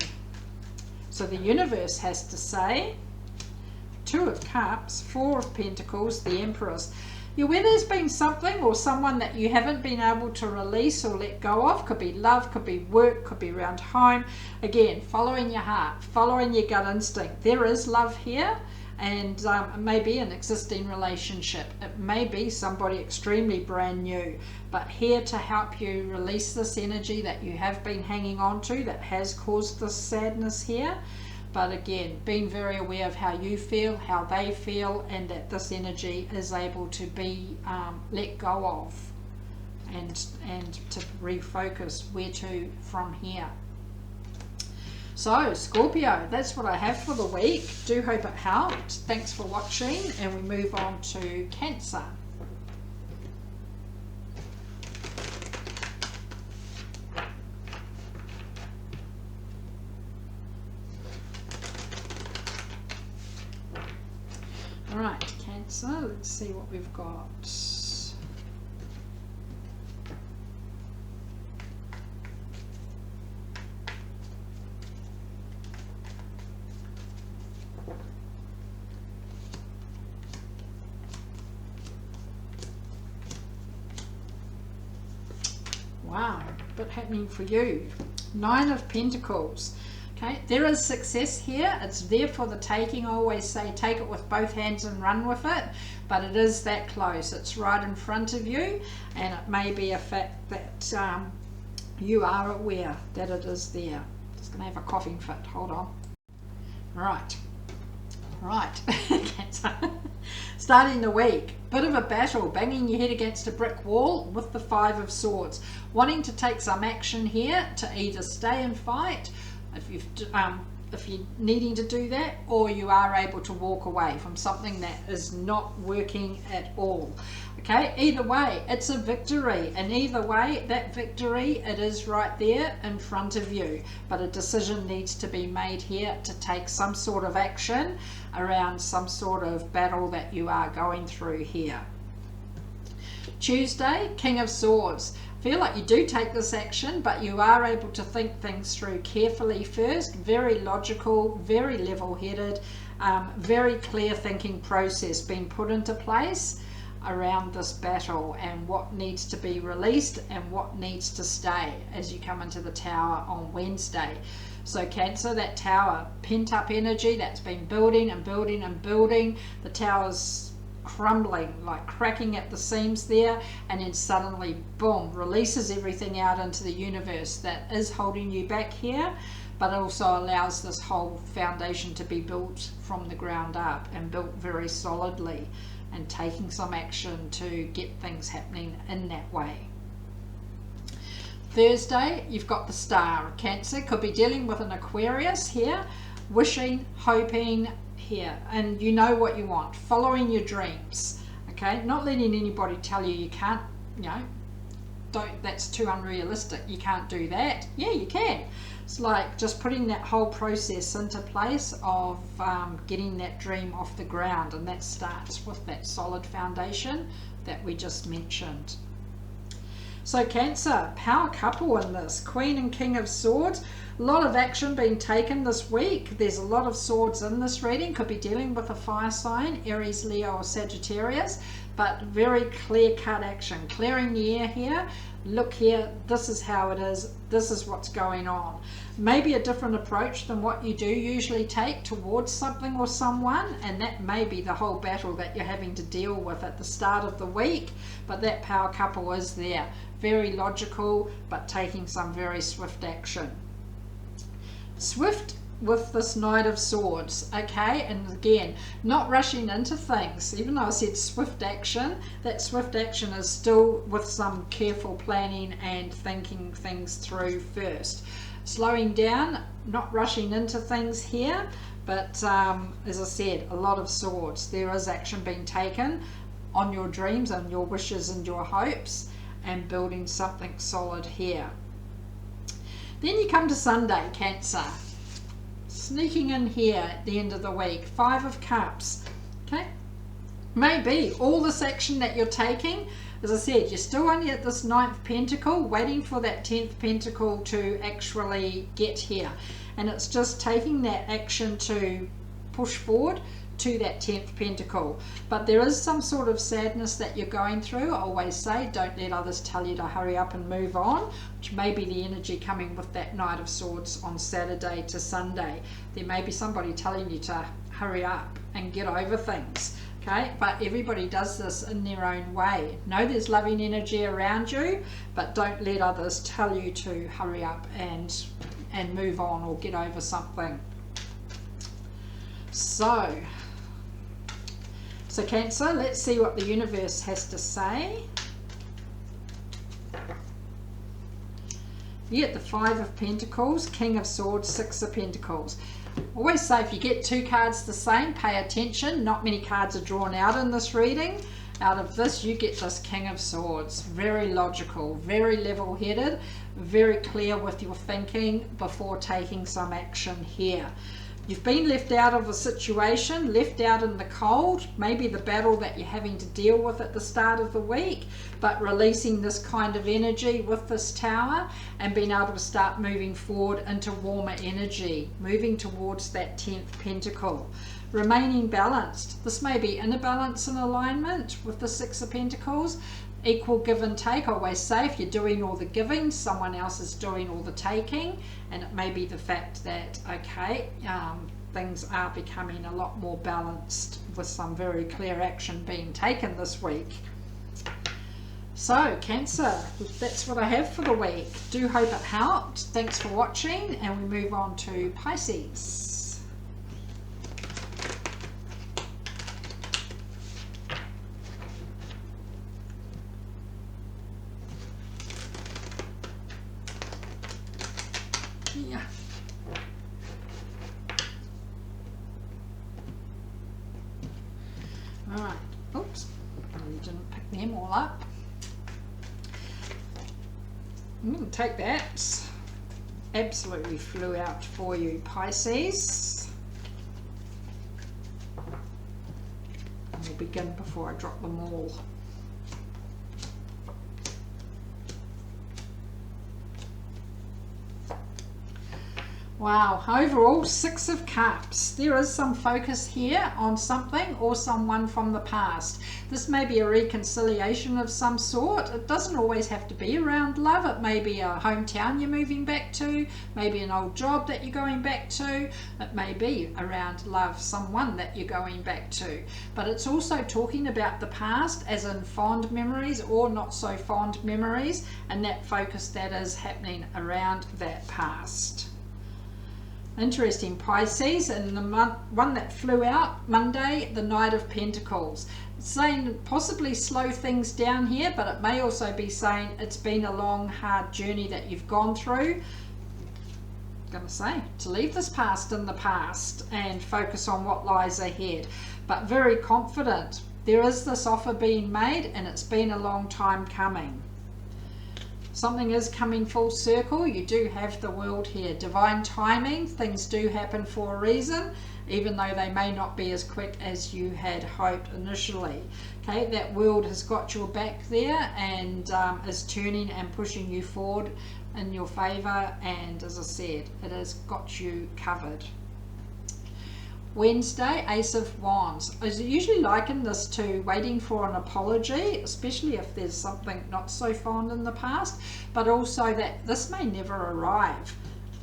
So the universe has to say, Two of Cups, Four of Pentacles, the Empress. Yeah, where there's been something or someone that you haven't been able to release or let go of, could be love, could be work, could be around home. Again, following your heart, following your gut instinct. There is love here, and it may be an existing relationship. It may be somebody extremely brand new, but here to help you release this energy that you have been hanging on to that has caused this sadness here. But again, being very aware of how you feel, how they feel, and that this energy is able to be let go of, and to refocus where to from here. So Scorpio, that's what I have for the week. Do hope it helped. Thanks for watching, and we move on to Cancer. Right, Cancer, let's see what we've got. Wow, but happening for you. 9 of Pentacles. Okay, there is success here. It's there for the taking. I always say take it with both hands and run with it, but it is that close. It's right in front of you, and it may be a fact that you are aware that it is there. Just going to have a coughing fit. Hold on. Right. Cancer. Starting the week, bit of a battle, banging your head against a brick wall with the 5 of Swords. Wanting to take some action here to either stay and fight, if you're needing to do that, or you are able to walk away from something that is not working at all. Okay, either way, it's a victory, and either way, that victory, it is right there in front of you, but a decision needs to be made here to take some sort of action around some sort of battle that you are going through here. Tuesday, King of Swords. Feel like you do take this action, but you are able to think things through carefully first. Very logical, very level-headed, very clear thinking process being put into place around this battle, and what needs to be released and what needs to stay as you come into the Tower on Wednesday. So Cancer, that Tower, pent up energy that's been building and building and building. The Tower's crumbling, like cracking at the seams there, and then suddenly boom, releases everything out into the universe that is holding you back here, but also allows this whole foundation to be built from the ground up and built very solidly, and taking some action to get things happening in that way. Thursday, you've got the Star. Cancer could be dealing with an Aquarius here, wishing, hoping here, and you know what you want, following your dreams. Okay, not letting anybody tell you you can't, that's too unrealistic, you can't do that. Yeah, you can. It's like just putting that whole process into place of getting that dream off the ground, and that starts with that solid foundation that we just mentioned. So Cancer, power couple in this, Queen and King of Swords. A lot of action being taken this week. There's a lot of swords in this reading. Could be dealing with a fire sign, Aries, Leo or Sagittarius, but very clear-cut action. Clearing the air here. Look here, this is how it is. This is what's going on. Maybe a different approach than what you do usually take towards something or someone, and that may be the whole battle that you're having to deal with at the start of the week, but that power couple is there. Very logical, but taking some very swift action. Swift with this Knight of Swords, okay, and again, not rushing into things. Even though I said swift action, that swift action is still with some careful planning and thinking things through first. Slowing down, not rushing into things here, but as I said, a lot of swords. There is action being taken on your dreams and your wishes and your hopes, and building something solid here. Then you come to Sunday, Cancer. Sneaking in here at the end of the week, 5 of Cups. Okay, maybe all this action that you're taking, as I said, you're still only at this 9th Pentacle, waiting for that 10th Pentacle to actually get here, and it's just taking that action to push forward, to that 10th pentacle. But there is some sort of sadness that you're going through. I always say, don't let others tell you to hurry up and move on, which may be the energy coming with that Knight of Swords on Saturday to Sunday. There may be somebody telling you to hurry up and get over things. Okay, but everybody does this in their own way. Know there's loving energy around you, but don't let others tell you to hurry up and move on or get over something. So Cancer, let's see what the universe has to say. You get the 5 of Pentacles, King of Swords, 6 of Pentacles. Always say if you get 2 cards the same, pay attention. Not many cards are drawn out in this reading. Out of this, you get this King of Swords. Very logical, very level-headed, very clear with your thinking before taking some action here. You've been left out of a situation, left out in the cold, maybe the battle that you're having to deal with at the start of the week, but releasing this kind of energy with this Tower and being able to start moving forward into warmer energy, moving towards that 10th pentacle. Remaining balanced. This may be in a balance and alignment with the 6 of Pentacles. Equal give and take. I always say if you're doing all the giving, someone else is doing all the taking, and it may be the fact that things are becoming a lot more balanced with some very clear action being taken this week. So Cancer, that's what I have for the week. Do hope it helped. Thanks for watching, and we move on to Pisces. Yeah. All right. Oops. We didn't pick them all up. I'm going to take that. Absolutely flew out for you, Pisces. And we'll begin before I drop them all. Wow, overall 6 of Cups. There is some focus here on something or someone from the past. This may be a reconciliation of some sort. It doesn't always have to be around love. It may be a hometown you're moving back to, maybe an old job that you're going back to. It may be around love, someone that you're going back to. But it's also talking about the past as in fond memories or not so fond memories, and that focus that is happening around that past. Interesting, Pisces, and the one that flew out Monday, the Knight of Pentacles. It's saying possibly slow things down here, but it may also be saying it's been a long, hard journey that you've gone through. I'm going to say to leave this past in the past and focus on what lies ahead, but very confident. There is this offer being made, and it's been a long time coming. Something is coming full circle. You do have the World here. Divine timing. Things do happen for a reason, even though they may not be as quick as you had hoped initially. Okay, that World has got your back there and is turning and pushing you forward in your favor. And as I said, it has got you covered. Wednesday, Ace of Wands. I usually liken this to waiting for an apology, especially if there's something not so fond in the past, but also that this may never arrive.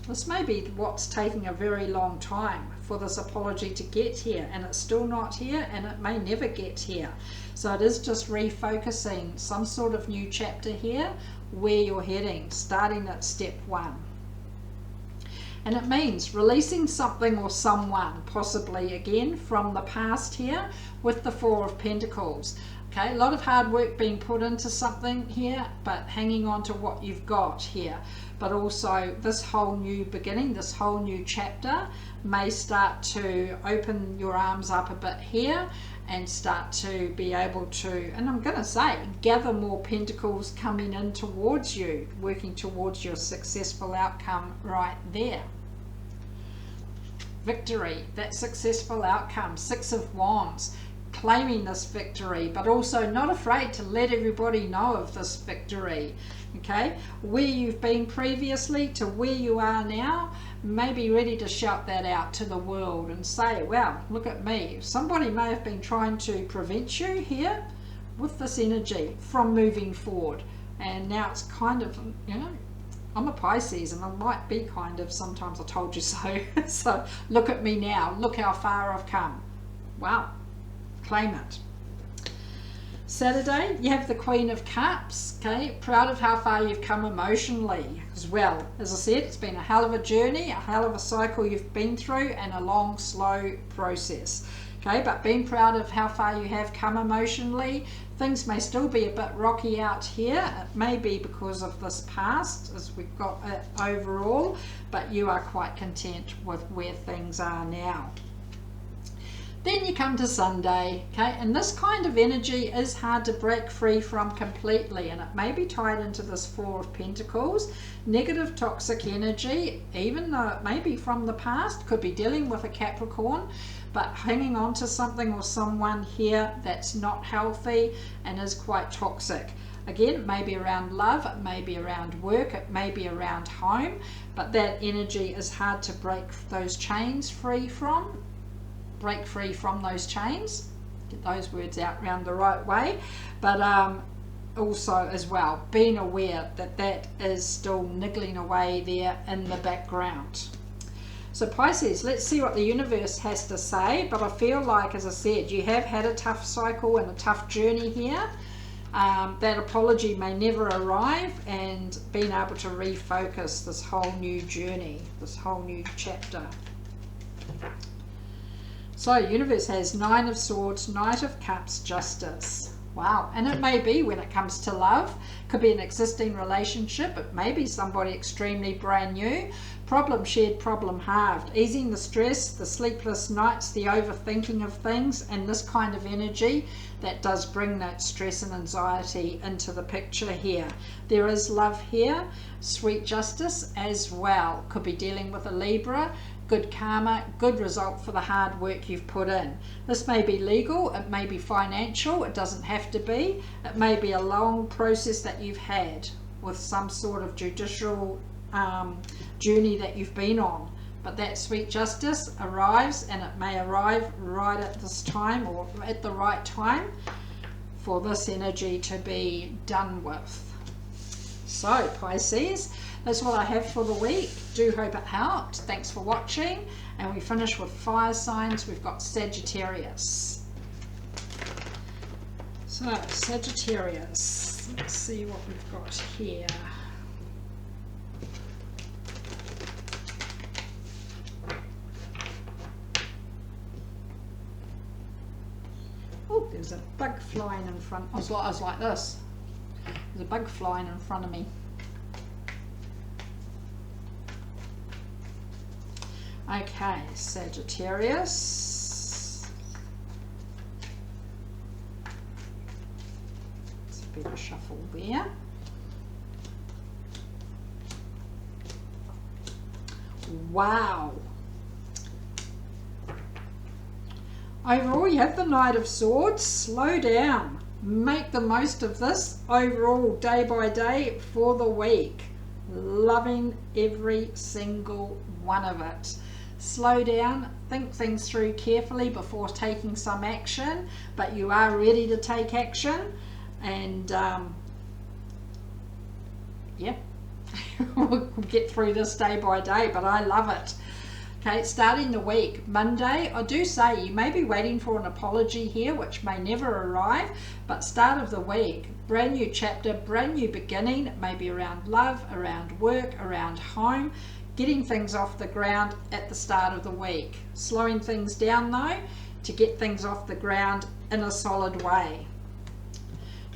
This may be what's taking a very long time for this apology to get here, and it's still not here, and it may never get here. So it is just refocusing some sort of new chapter here, where you're heading, starting at step 1. And it means releasing something or someone, possibly again from the past here, with the 4 of Pentacles. Okay, a lot of hard work being put into something here, but hanging on to what you've got here. But also this whole new beginning, this whole new chapter may start to open your arms up a bit here and start to be able to, and I'm going to say, gather more pentacles coming in towards you, working towards your successful outcome right there. Victory, that successful outcome, 6 of Wands, claiming this victory, but also not afraid to let everybody know of this victory. Okay, where you've been previously to where you are now, maybe ready to shout that out to the world and say, wow, look at me. Somebody may have been trying to prevent you here with this energy from moving forward, and now it's kind of, you know, I'm a Pisces and I might be kind of sometimes I told you so. So look at me now, look how far I've come. Wow, claim it. Saturday, you have the Queen of Cups, okay? Proud of how far you've come emotionally as well. As I said, it's been a hell of a journey, a hell of a cycle you've been through, and a long, slow process, okay? But being proud of how far you have come emotionally. Things may still be a bit rocky out here. It may be because of this past, as we've got it overall, but you are quite content with where things are now. Then you come to Sunday, okay, and this kind of energy is hard to break free from completely, and it may be tied into this Four of Pentacles. Negative toxic energy, even though it may be from the past, could be dealing with a Capricorn, but hanging on to something or someone here that's not healthy and is quite toxic. Again, it may be around love, it may be around work, it may be around home, but that energy is hard to break those chains free from. Break free from those chains, get those words out around the right way, but also as well being aware that that is still niggling away there in the background. So Pisces, let's see what the universe has to say. But I feel like, as I said, you have had a tough cycle and a tough journey here. That apology may never arrive, and being able to refocus this whole new journey, this whole new chapter. So universe has Nine of Swords, Knight of Cups, Justice. Wow. And it may be when it comes to love, could be an existing relationship, it may be somebody extremely brand new. Problem shared, problem halved. Easing the stress, the sleepless nights, the overthinking of things, and this kind of energy that does bring that stress and anxiety into the picture here. There is love here, sweet justice as well. Could be dealing with a Libra. Good karma, good result for the hard work you've put in. This may be legal, it may be financial, it doesn't have to be. It may be a long process that you've had with some sort of judicial journey that you've been on. But that sweet justice arrives, and it may arrive right at this time or at the right time for this energy to be done with. So Pisces, that's what I have for the week. Do hope it helped. Thanks for watching. And we finish with fire signs. We've got Sagittarius. So Sagittarius, let's see what we've got here. Oh, there's a bug flying in front. I was like this. There's a bug flying in front of me. Okay, Sagittarius. It's a bit of a shuffle there. Wow. Overall, you have the Knight of Swords. Slow down. Make the most of this overall, day by day for the week. Loving every single one of it. Slow down, think things through carefully before taking some action, but you are ready to take action, and yeah, we'll get through this day by day, but I love it. Okay, starting the week, Monday, I do say you may be waiting for an apology here, which may never arrive, but start of the week, brand new chapter, brand new beginning. It may be around love, around work, around home, getting things off the ground at the start of the week. Slowing things down though, to get things off the ground in a solid way.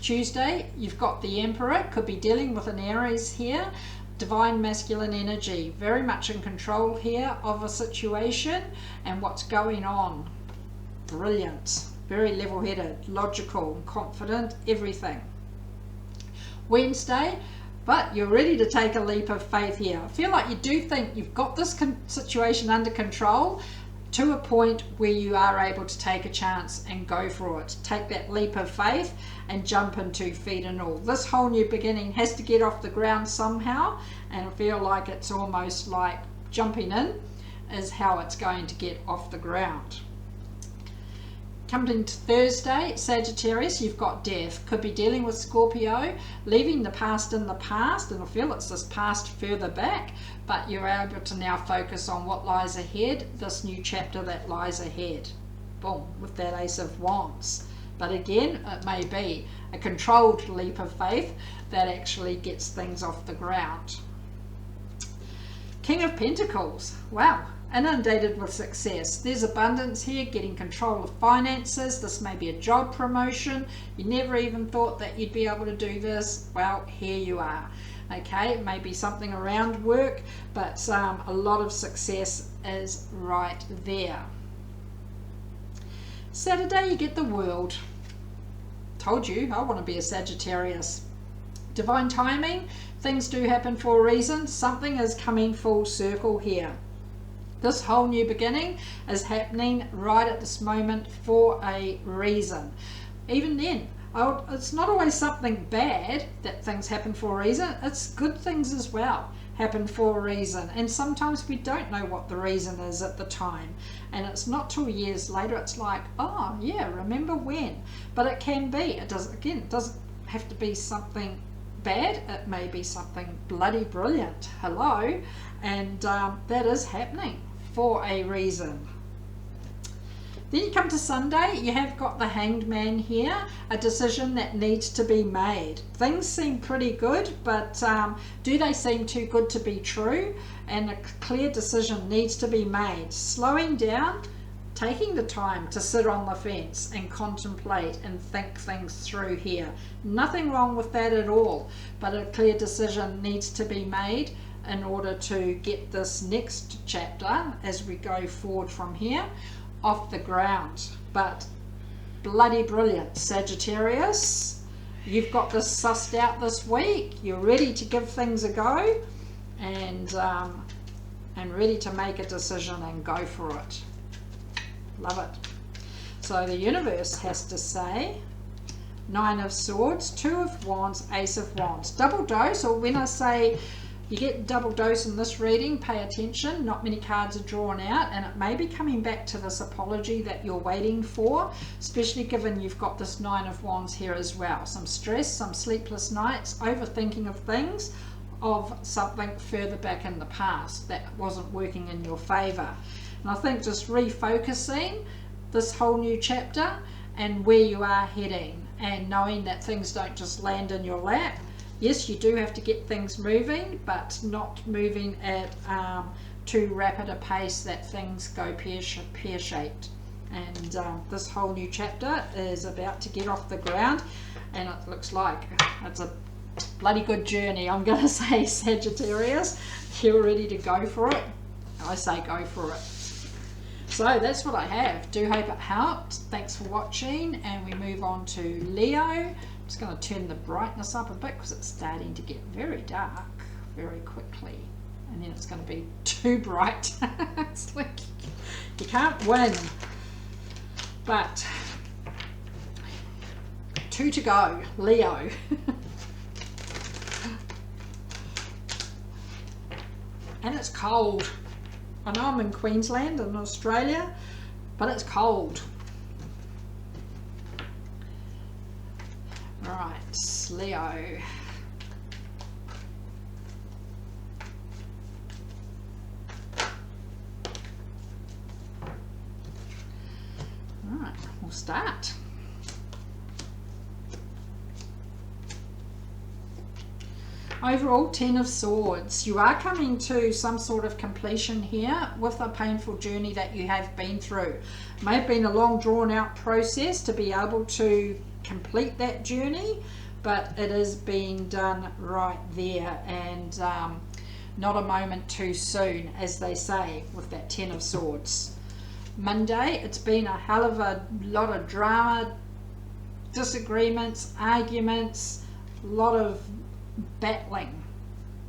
Tuesday, you've got the Emperor, could be dealing with an Aries here. Divine masculine energy, very much in control here of a situation and what's going on. Brilliant, very level-headed, logical, confident, everything. Wednesday, but you're ready to take a leap of faith here. I feel like you do think you've got this situation under control to a point where you are able to take a chance and go for it. Take that leap of faith and jump into feet and all. This whole new beginning has to get off the ground somehow, and I feel like it's almost like jumping in is how it's going to get off the ground. Coming into Thursday, Sagittarius, you've got death. Could be dealing with Scorpio, leaving the past in the past, and I feel it's this past further back, but you're able to now focus on what lies ahead, this new chapter that lies ahead. Boom, with that Ace of Wands. But again, it may be a controlled leap of faith that actually gets things off the ground. King of Pentacles, wow. Inundated with success. There's abundance here, getting control of finances. This may be a job promotion. You never even thought that you'd be able to do this. Well, here you are. Okay, it may be something around work, but a lot of success is right there. Saturday, you get the World. Told you, I want to be a Sagittarius. Divine timing. Things do happen for a reason. Something is coming full circle here. This whole new beginning is happening right at this moment for a reason. Even then, it's not always something bad that things happen for a reason. It's good things as well happen for a reason. And sometimes we don't know what the reason is at the time. And it's not till years later it's like, oh yeah, remember when? But it can be. It doesn't have to be something bad. It may be something bloody brilliant. Hello. And that is happening for a reason. Then you come to Sunday, you have got the Hanged Man here, a decision that needs to be made. Things seem pretty good, but do they seem too good to be true? And a clear decision needs to be made. Slowing down, taking the time to sit on the fence and contemplate and think things through here. Nothing wrong with that at all, but a clear decision needs to be made in order to get this next chapter as we go forward from here off the ground. But bloody brilliant, Sagittarius. You've got this sussed out this week. You're ready to give things a go and ready to make a decision and go for it. Love it. So the universe has to say Nine of Swords, Two of Wands, Ace of Wands. Double dose, or when I say you get double dose in this reading, pay attention. Not many cards are drawn out, and it may be coming back to this apology that you're waiting for, especially given you've got this Nine of Wands here as well. Some stress, some sleepless nights, overthinking of things, of something further back in the past that wasn't working in your favor. And I think just refocusing this whole new chapter and where you are heading, and knowing that things don't just land in your lap. Yes, you do have to get things moving, but not moving at too rapid a pace that things go pear-shaped. And this whole new chapter is about to get off the ground, and it looks like it's a bloody good journey. I'm going to say, Sagittarius, you're ready to go for it. I say go for it. So that's what I have. Do hope it helped. Thanks for watching, and we move on to Leo. Just going to turn the brightness up a bit because it's starting to get very dark very quickly, and then it's going to be too bright. It's like you can't win. But 2 to go, Leo. And it's cold. I know I'm in Queensland in Australia, but it's cold. Right, Leo. Right, we'll start. Overall, 10 of Swords. You are coming to some sort of completion here with a painful journey that you have been through. It may have been a long drawn out process to be able to complete that journey, but it is being done right there, and not a moment too soon, as they say with that 10 of Swords. Monday, it's been a hell of a lot of drama, disagreements, arguments, a lot of battling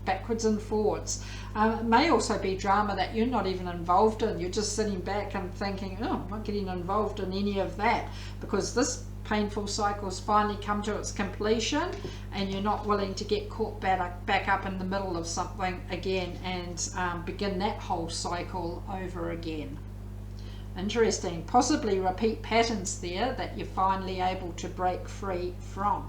backwards and forwards. It may also be drama that you're not even involved in. You're just sitting back and thinking, oh, I'm not getting involved in any of that, because this painful cycle's finally come to its completion, and you're not willing to get caught back up in the middle of something again and begin that whole cycle over again. Interesting. Possibly repeat patterns there that you're finally able to break free from.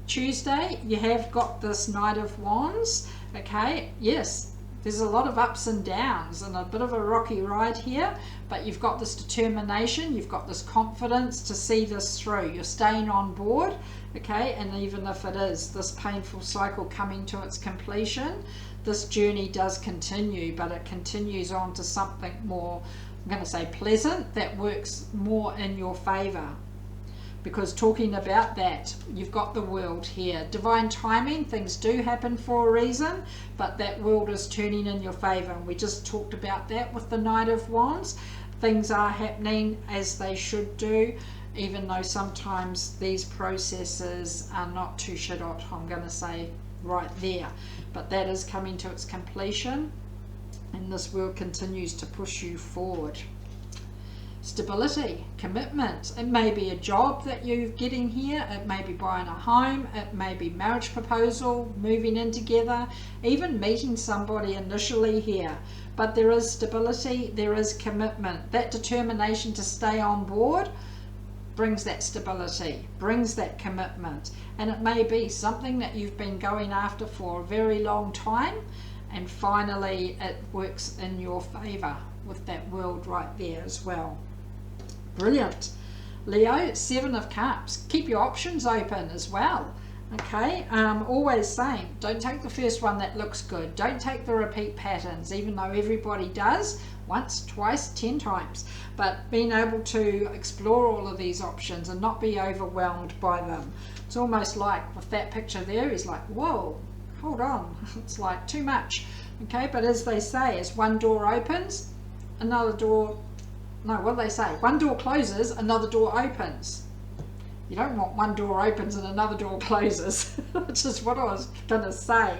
Tuesday, you have got this Knight of Wands. Okay, yes, there's a lot of ups and downs and a bit of a rocky ride here, but you've got this determination, you've got this confidence to see this through. You're staying on board, okay, and even if it is this painful cycle coming to its completion, this journey does continue, but it continues on to something more, I'm going to say pleasant, that works more in your favor. Because talking about that, you've got the world here. Divine timing, things do happen for a reason, but that world is turning in your favor. And we just talked about that with the Knight of Wands. Things are happening as they should do, even though sometimes these processes are not too shadot, I'm going to say right there. But that is coming to its completion, and this world continues to push you forward. Stability, commitment. It may be a job that you're getting here, it may be buying a home, it may be marriage proposal, moving in together, even meeting somebody initially here. But there is stability, there is commitment. That determination to stay on board brings that stability, brings that commitment. And it may be something that you've been going after for a very long time, and finally it works in your favor with that world right there as well. Brilliant. Leo, 7 of Cups. Keep your options open as well. Okay, always saying, don't take the first one that looks good. Don't take the repeat patterns, even though everybody does, once, twice, 10 times. But being able to explore all of these options and not be overwhelmed by them. It's almost like with that picture there, he's like, whoa, hold on. It's like too much. Okay, but as they say, as one door opens, another door, no, what do they say? One door closes, another door opens. You don't want one door opens and another door closes, which is what I was going to say.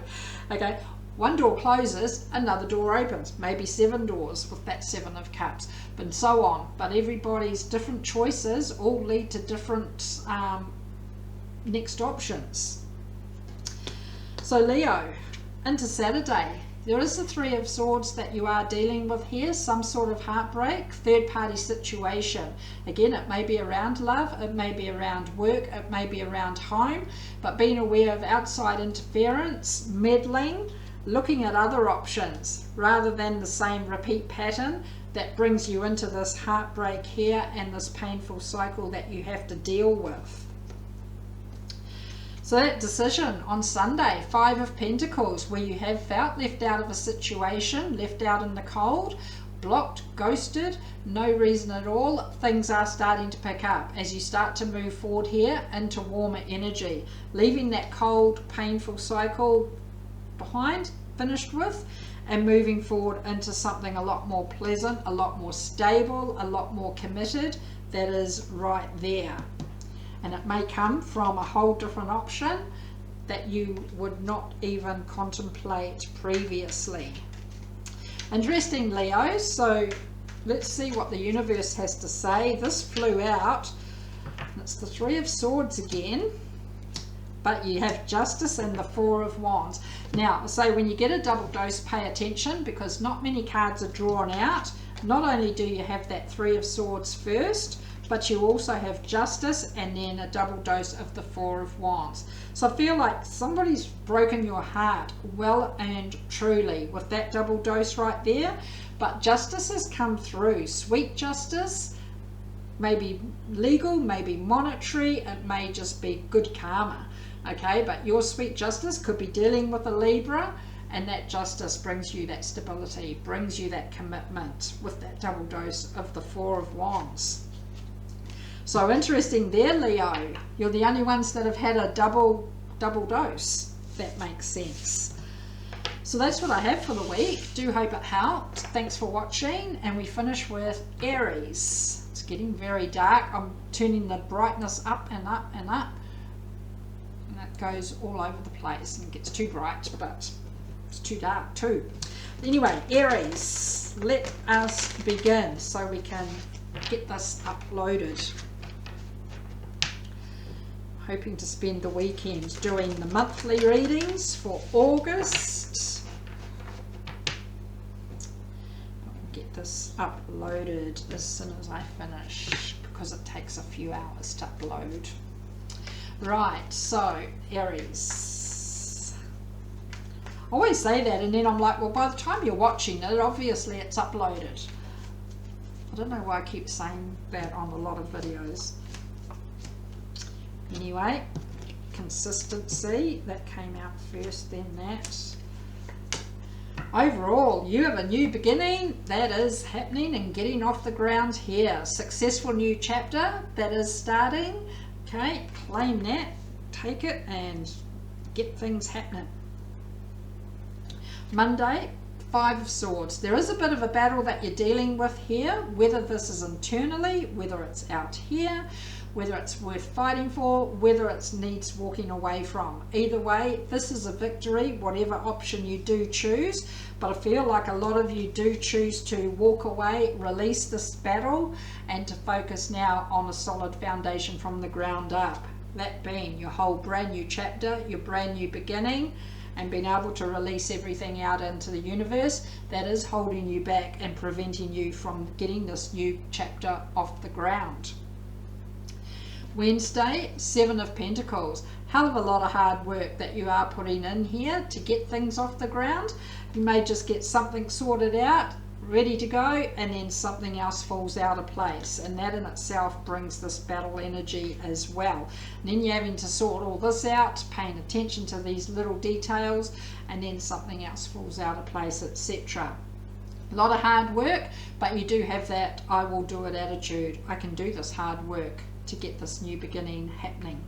Okay, one door closes, another door opens. Maybe 7 doors with that 7 of Cups, and so on. But everybody's different choices all lead to different next options. So Leo, into Saturday. There is the 3 of Swords that you are dealing with here, some sort of heartbreak, third party situation. Again, it may be around love, it may be around work, it may be around home, but being aware of outside interference, meddling, looking at other options rather than the same repeat pattern that brings you into this heartbreak here and this painful cycle that you have to deal with. So that decision on Sunday, 5 of Pentacles, where you have felt left out of a situation, left out in the cold, blocked, ghosted, no reason at all, things are starting to pick up as you start to move forward here into warmer energy, leaving that cold, painful cycle behind, finished with, and moving forward into something a lot more pleasant, a lot more stable, a lot more committed, that is right there. And it may come from a whole different option that you would not even contemplate previously. Interesting, Leo. So let's see what the universe has to say. This flew out. It's the 3 of Swords again, but you have Justice and the 4 of Wands. Now, so when you get a double dose, pay attention, because not many cards are drawn out. Not only do you have that 3 of Swords first, but you also have Justice and then a double dose of the 4 of Wands. So I feel like somebody's broken your heart well and truly with that double dose right there, but justice has come through. Sweet justice, maybe legal, maybe monetary, it may just be good karma. Okay, but your sweet justice could be dealing with a Libra, and that justice brings you that stability, brings you that commitment with that double dose of the 4 of Wands. So interesting there, Leo. You're the only ones that have had a double dose. That makes sense. So that's what I have for the week. Do hope it helped. Thanks for watching. And we finish with Aries. It's getting very dark. I'm turning the brightness up and up and up. And that goes all over the place and gets too bright, but it's too dark too. Anyway, Aries, let us begin so we can get this uploaded. hoping to spend the weekend doing the monthly readings for August. I'll get this uploaded as soon as I finish because it takes a few hours to upload. Right, so Aries. I always say that and then I'm like, well, by the time you're watching it, obviously it's uploaded. I don't know why I keep saying that on a lot of videos. Anyway, consistency, that came out first, then that. Overall, you have a new beginning that is happening and getting off the ground here. Successful new chapter that is starting. Okay, claim that, take it and get things happening. Monday, 5 of Swords. There is a bit of a battle that you're dealing with here, whether this is internally, whether it's out here, whether it's worth fighting for, whether it needs walking away from. Either way, this is a victory, whatever option you do choose. But I feel like a lot of you do choose to walk away, release this battle, and to focus now on a solid foundation from the ground up. That being your whole brand new chapter, your brand new beginning, and being able to release everything out into the universe that is holding you back and preventing you from getting this new chapter off the ground. Wednesday, 7 of Pentacles. Hell of a lot of hard work that you are putting in here to get things off the ground. You may just get something sorted out, ready to go, and then something else falls out of place, and that in itself brings this battle energy as well. And then you're having to sort all this out, paying attention to these little details, and then something else falls out of place, etc. A lot of hard work, but you do have that I will do it attitude. I can do this hard work to get this new beginning happening.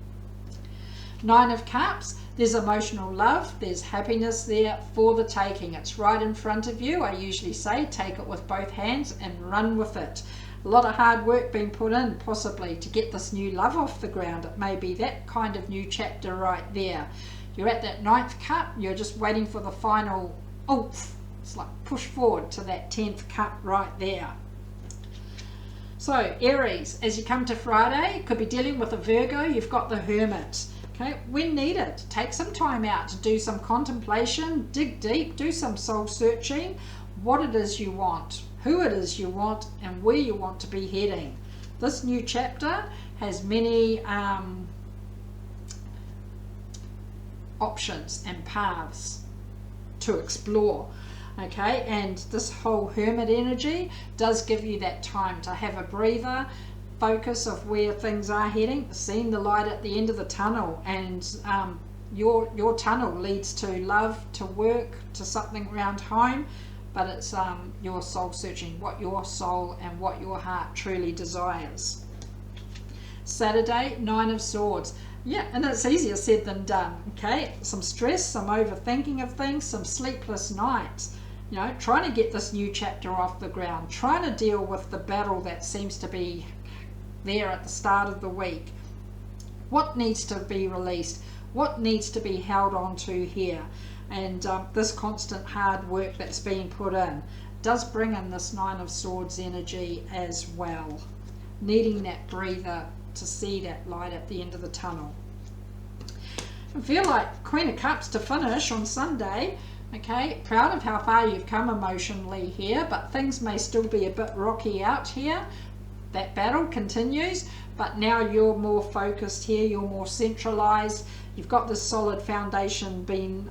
9 of Cups, there's emotional love, there's happiness there for the taking. It's right in front of you. I usually say take it with both hands and run with it. A lot of hard work being put in possibly to get this new love off the ground. It may be that kind of new chapter right there. You're at that 9th cup, you're just waiting for the final oomph. It's like push forward to that 10th cup right there. So Aries, as you come to Friday, could be dealing with a Virgo, you've got the Hermit. Okay, when needed, take some time out to do some contemplation, dig deep, do some soul searching, what it is you want, who it is you want, and where you want to be heading. This new chapter has many options and paths to explore. Okay, and this whole Hermit energy does give you that time to have a breather, focus of where things are heading, seeing the light at the end of the tunnel, and your tunnel leads to love, to work, to something around home, but it's your soul searching, what your soul and what your heart truly desires. Saturday, 9 of Swords. Yeah, and it's easier said than done. Okay, some stress, some overthinking of things, some sleepless nights. You know, trying to get this new chapter off the ground, trying to deal with the battle that seems to be there at the start of the week. What needs to be released? What needs to be held on to here? And this constant hard work that's being put in does bring in this 9 of Swords energy as well. Needing that breather to see that light at the end of the tunnel. I feel like Queen of Cups to finish on Sunday. Okay, proud of how far you've come emotionally here, but things may still be a bit rocky out here. That battle continues, but now you're more focused here, you're more centralized. You've got this solid foundation being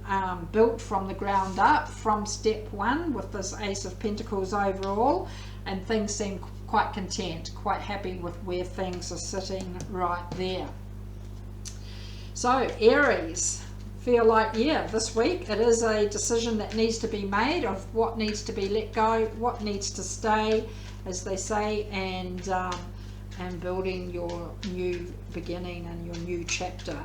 built from the ground up, from step 1 with this Ace of Pentacles overall, and things seem quite content, quite happy with where things are sitting right there. So Aries, feel like, yeah, this week it is a decision that needs to be made of what needs to be let go, what needs to stay, as they say, and building your new beginning and your new chapter.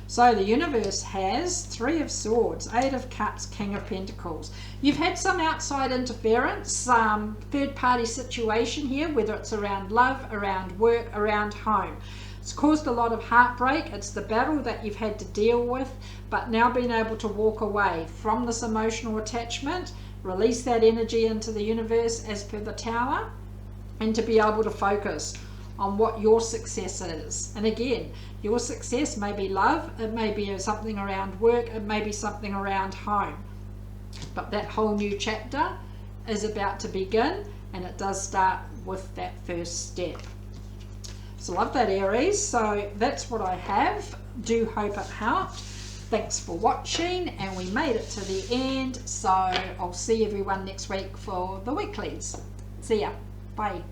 So the universe has 3 of Swords, 8 of Cups, King of Pentacles. You've had some outside interference, third-party situation here, whether it's around love, around work, around home. It's caused a lot of heartbreak. It's the battle that you've had to deal with, but now being able to walk away from this emotional attachment, release that energy into the universe as per the Tower, and to be able to focus on what your success is. And again, your success may be love, it may be something around work, it may be something around home. But that whole new chapter is about to begin, and it does start with that first step. So love that, Aries. So that's what I have. Do hope it helped. Thanks for watching, and we made it to the end. So I'll see everyone next week for the weeklies. See ya. Bye.